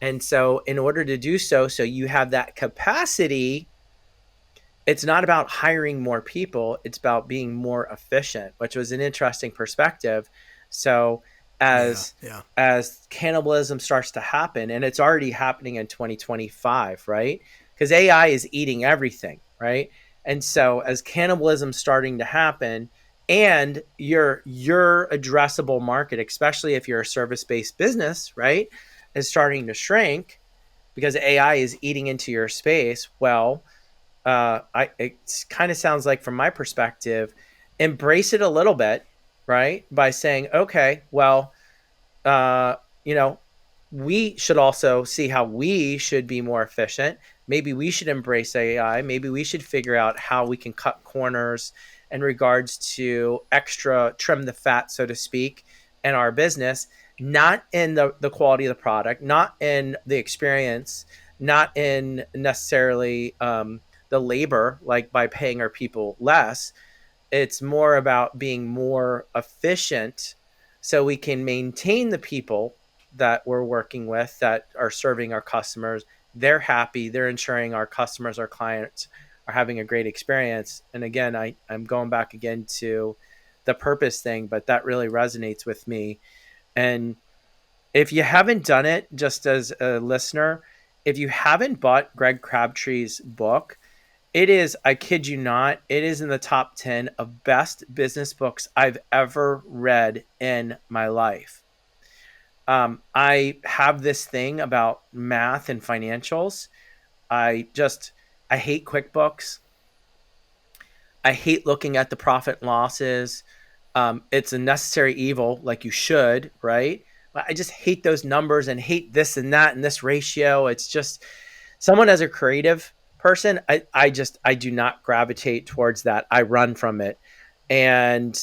And so in order to do so you have that capacity, it's not about hiring more people. It's about being more efficient, which was an interesting perspective. So as as cannibalism starts to happen, and it's already happening in 2025, right? Because AI is eating everything, right? And so as cannibalism starting to happen, and your addressable market, especially if you're a service-based business, right, is starting to shrink because AI is eating into your space. Well, it kind of sounds like, from my perspective, embrace it a little bit, right? By saying, okay, well, uh, you know, we should also see how we should be more efficient. Maybe we should embrace AI. Maybe we should figure out how we can cut corners in regards to extra trim the fat, so to speak, in our business, not in the quality of the product, not in the experience, not in necessarily the labor, like by paying our people less. It's more about being more efficient so we can maintain the people that we're working with that are serving our customers. They're happy. They're ensuring our customers, our clients are having a great experience. And again, I'm going back again to the purpose thing, but that really resonates with me. And if you haven't done it, just as a listener, if you haven't bought Greg Crabtree's book, it is, I kid you not, it is in the top 10 of best business books I've ever read in my life. I have this thing about math and financials. I hate QuickBooks. I hate looking at the profit and losses. It's a necessary evil, like you should, right? But I just hate those numbers and hate this and that and this ratio. It's just, someone as a creative person, I do not gravitate towards that. I run from it. And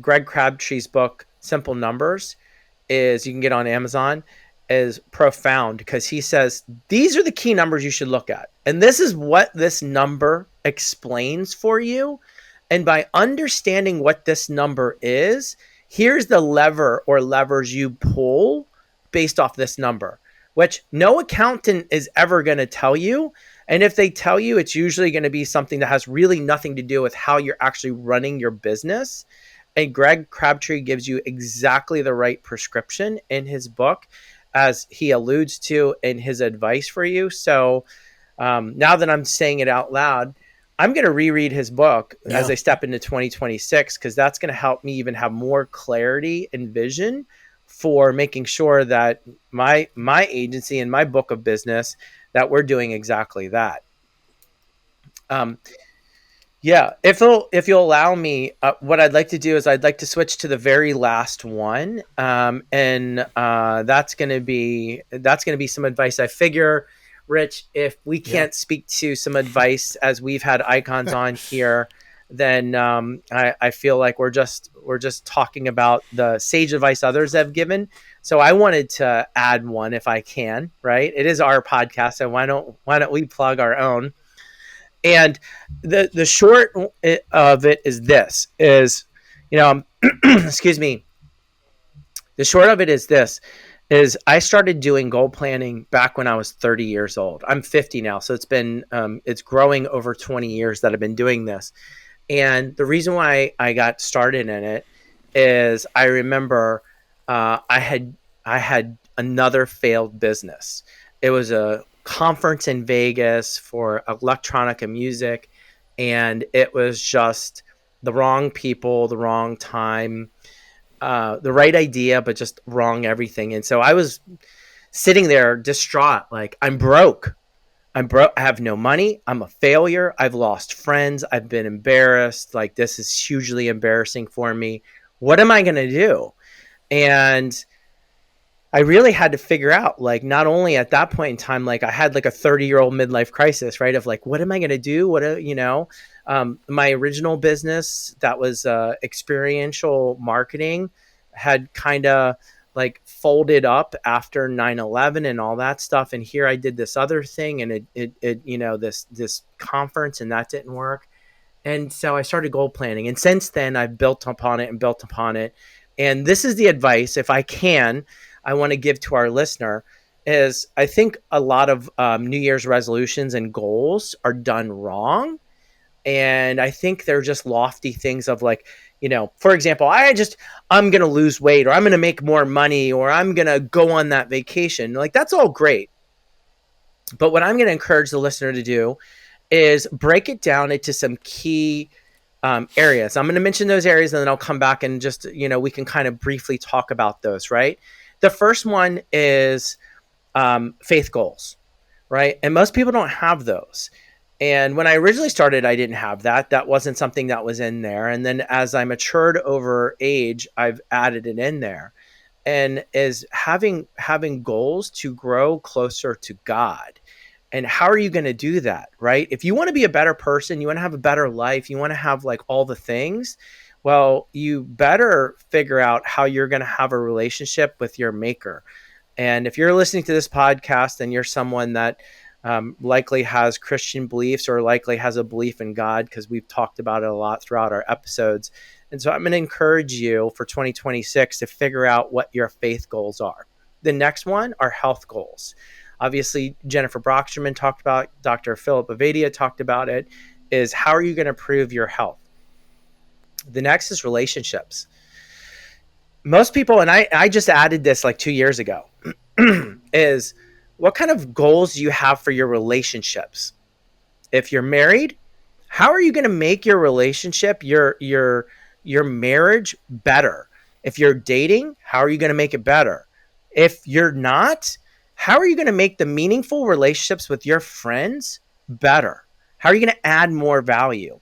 Greg Crabtree's book, Simple Numbers, you can get on Amazon, is profound, because he says these are the key numbers you should look at. And this is what this number explains for you. And by understanding what this number is, here's the lever or levers you pull based off this number, which no accountant is ever going to tell you. And if they tell you, it's usually going to be something that has really nothing to do with how you're actually running your business. And Greg Crabtree gives you exactly the right prescription in his book, as he alludes to in his advice for you. So now that I'm saying it out loud, I'm going to reread his book as I step into 2026, because that's going to help me even have more clarity and vision for making sure that my agency and my book of business, that we're doing exactly that. If you'll allow me, what I'd like to do is I'd like to switch to the very last one, and that's going to be some advice. I figure, Rich, if we can't speak to some advice as we've had icons on here, then I feel like we're just talking about the sage advice others have given. So I wanted to add one if I can, right? It is our podcast, so why don't we plug our own? And the short of it is this, excuse me. The short of it is this, is I started doing goal planning back when I was 30 years old. I'm 50 now. So it's been, it's growing over 20 years that I've been doing this. And the reason why I got started in it is I remember I had another failed business. It was a conference in Vegas for electronica music, and it was just the wrong people, the wrong time, the right idea, but just wrong everything. And so I was sitting there distraught, like, I'm broke. I have no money. I'm a failure. I've lost friends. I've been embarrassed. Like, this is hugely embarrassing for me. What am I going to do? And I really had to figure out, like, not only at that point in time, like, I had like a 30-year-old midlife crisis, right? Of like, what am I going to do? My original business that was experiential marketing had kind of like folded up after 9/11 and all that stuff. And here I did this other thing, and this conference, and that didn't work. And so I started goal planning. And since then I've built upon it. And this is the advice, if I want to give to our listener, is I think a lot of New Year's resolutions and goals are done wrong. And I think they're just lofty things of like, for example, I'm going to lose weight, or I'm going to make more money, or I'm going to go on that vacation. Like, that's all great. But what I'm going to encourage the listener to do is break it down into some key areas. I'm going to mention those areas, and then I'll come back and just, we can kind of briefly talk about those, right? The first one is faith goals, right? And most people don't have those. And when I originally started, I didn't have that. That wasn't something that was in there. And then as I matured over age, I've added it in there. And is having goals to grow closer to God. And how are you going to do that, right? If you want to be a better person, you want to have a better life, you want to have like all the things, well, you better figure out how you're going to have a relationship with your maker. And if you're listening to this podcast and you're someone that likely has Christian beliefs or likely has a belief in God, because we've talked about it a lot throughout our episodes. And so I'm going to encourage you for 2026 to figure out what your faith goals are. The next one are health goals. Obviously, Jennifer Brocksterman talked about, Dr. Philip Avadia talked about it, is how are you going to improve your health? The next is relationships. Most people, and I just added this like 2 years ago, is what kind of goals do you have for your relationships? If you're married, how are you going to make your relationship, your marriage better? If you're dating, how are you going to make it better? If you're not, how are you going to make the meaningful relationships with your friends better? How are you going to add more value?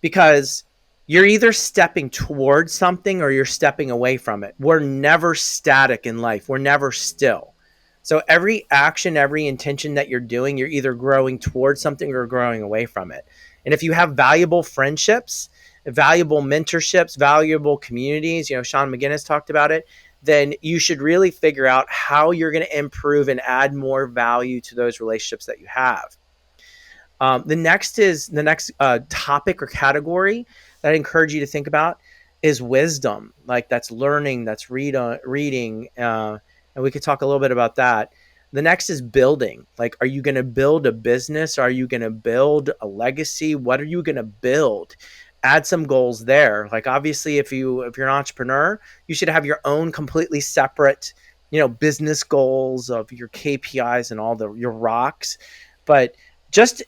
Because you're either stepping towards something or you're stepping away from it. We're never static in life. We're never still. So every action, every intention that you're doing, you're either growing towards something or growing away from it. And if you have valuable friendships, valuable mentorships, valuable communities, Sean McGinnis talked about it, then you should really figure out how you're going to improve and add more value to those relationships that you have. The next topic or category that I encourage you to think about is wisdom. Like that's learning, that's reading, and we could talk a little bit about that. The next is building. Like, are you going to build a business? Are you going to build a legacy? What are you going to build? Add some goals there. Like, obviously, if you're an entrepreneur, you should have your own completely separate, business goals of your KPIs and all your rocks. But just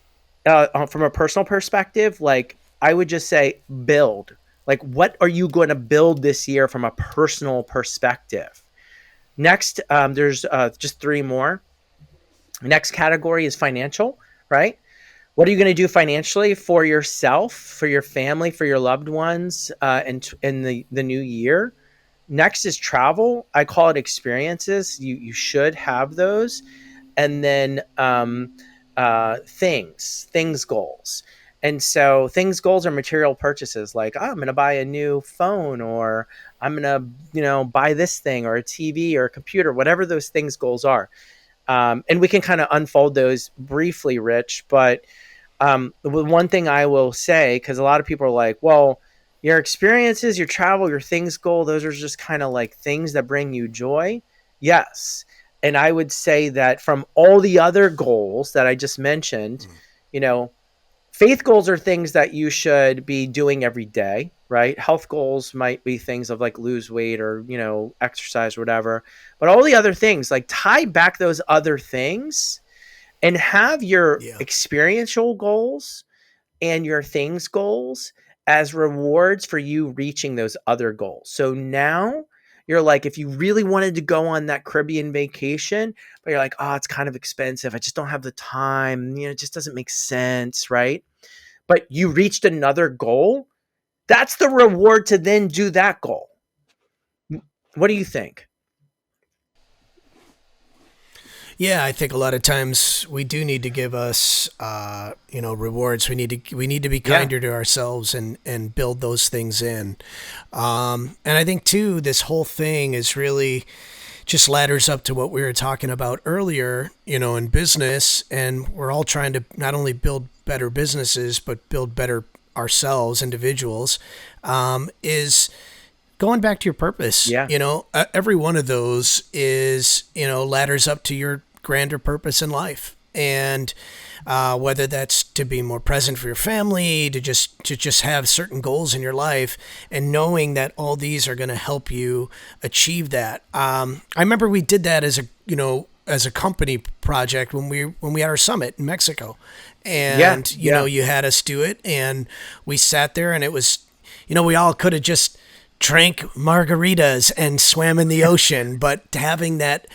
from a personal perspective, like I would just say build. Like, what are you going to build this year from a personal perspective? Next, there's just three more. Next category is financial, right? What are you going to do financially for yourself, for your family, for your loved ones in the new year? Next is travel. I call it experiences. You should have those. And then things goals. And so things goals are material purchases like, I'm going to buy a new phone, or I'm going to, buy this thing, or a TV or a computer, whatever those things goals are. And we can kind of unfold those briefly, Rich. But the one thing I will say, because a lot of people are like, well, your experiences, your travel, your things goal, those are just kind of like things that bring you joy. Yes. And I would say that from all the other goals that I just mentioned, faith goals are things that you should be doing every day, right? Health goals might be things of like lose weight or, exercise or whatever. But all the other things, like tie back those other things and have your experiential goals and your things goals as rewards for you reaching those other goals. So now you're like, if you really wanted to go on that Caribbean vacation, but you're like, oh, it's kind of expensive, I just don't have the time, it just doesn't make sense, right? But you reached another goal, that's the reward to then do that goal. What do you think? Yeah, I think a lot of times we do need to give us, rewards. We need to be kinder to ourselves and build those things in. And I think too, this whole thing is really just ladders up to what we were talking about earlier, in business. And we're all trying to not only build better businesses, but build better ourselves, individuals, is going back to your purpose. Yeah. Every one of those is, ladders up to your grander purpose in life. and whether that's to be more present for your family, to just have certain goals in your life, and knowing that all these are going to help you achieve that. I remember we did that as a company project when we had our summit in Mexico, and you know, you had us do it, and we sat there, and it was, you know, we all could have just drank margaritas and swam in the ocean, but having that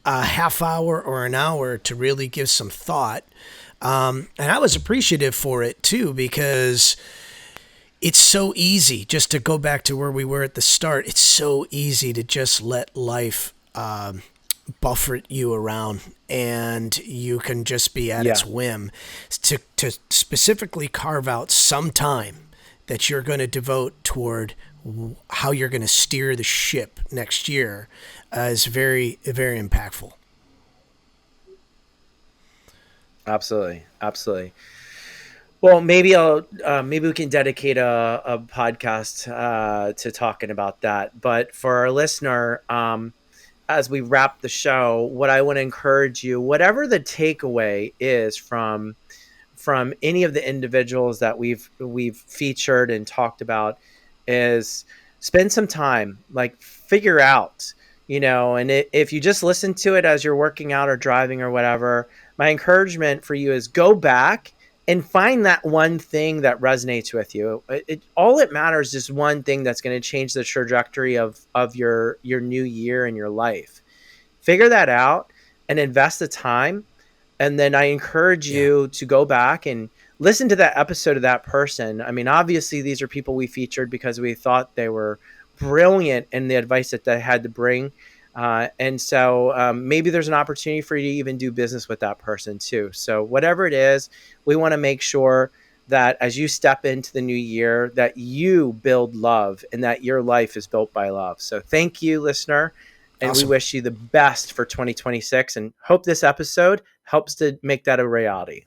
half hour or an hour to really give some thought. And I was appreciative for it too, because it's so easy, just to go back to where we were at the start, it's so easy to just let life buffet you around, and you can just be at its whim. To specifically carve out some time that you're going to devote toward how you're going to steer the ship next year is very, very impactful. Absolutely. Absolutely. Well, maybe we can dedicate a podcast to talking about that. But for our listener, as we wrap the show, what I want to encourage you, whatever the takeaway is from any of the individuals that we've featured and talked about, is spend some time, like figure out, you know, and if you just listen to it as you're working out or driving or whatever, my encouragement for you is go back and find that one thing that resonates with you. All it matters is one thing that's going to change the trajectory of your new year and your life. Figure that out and invest the time. And then I encourage you to go back and listen to that episode of that person. I mean, obviously these are people we featured because we thought they were brilliant in the advice that they had to bring. And so maybe there's an opportunity for you to even do business with that person too. So whatever it is, we want to make sure that as you step into the new year, that you build love and that your life is built by love. So thank you, listener. And we wish you the best for 2026, and hope this episode helps to make that a reality.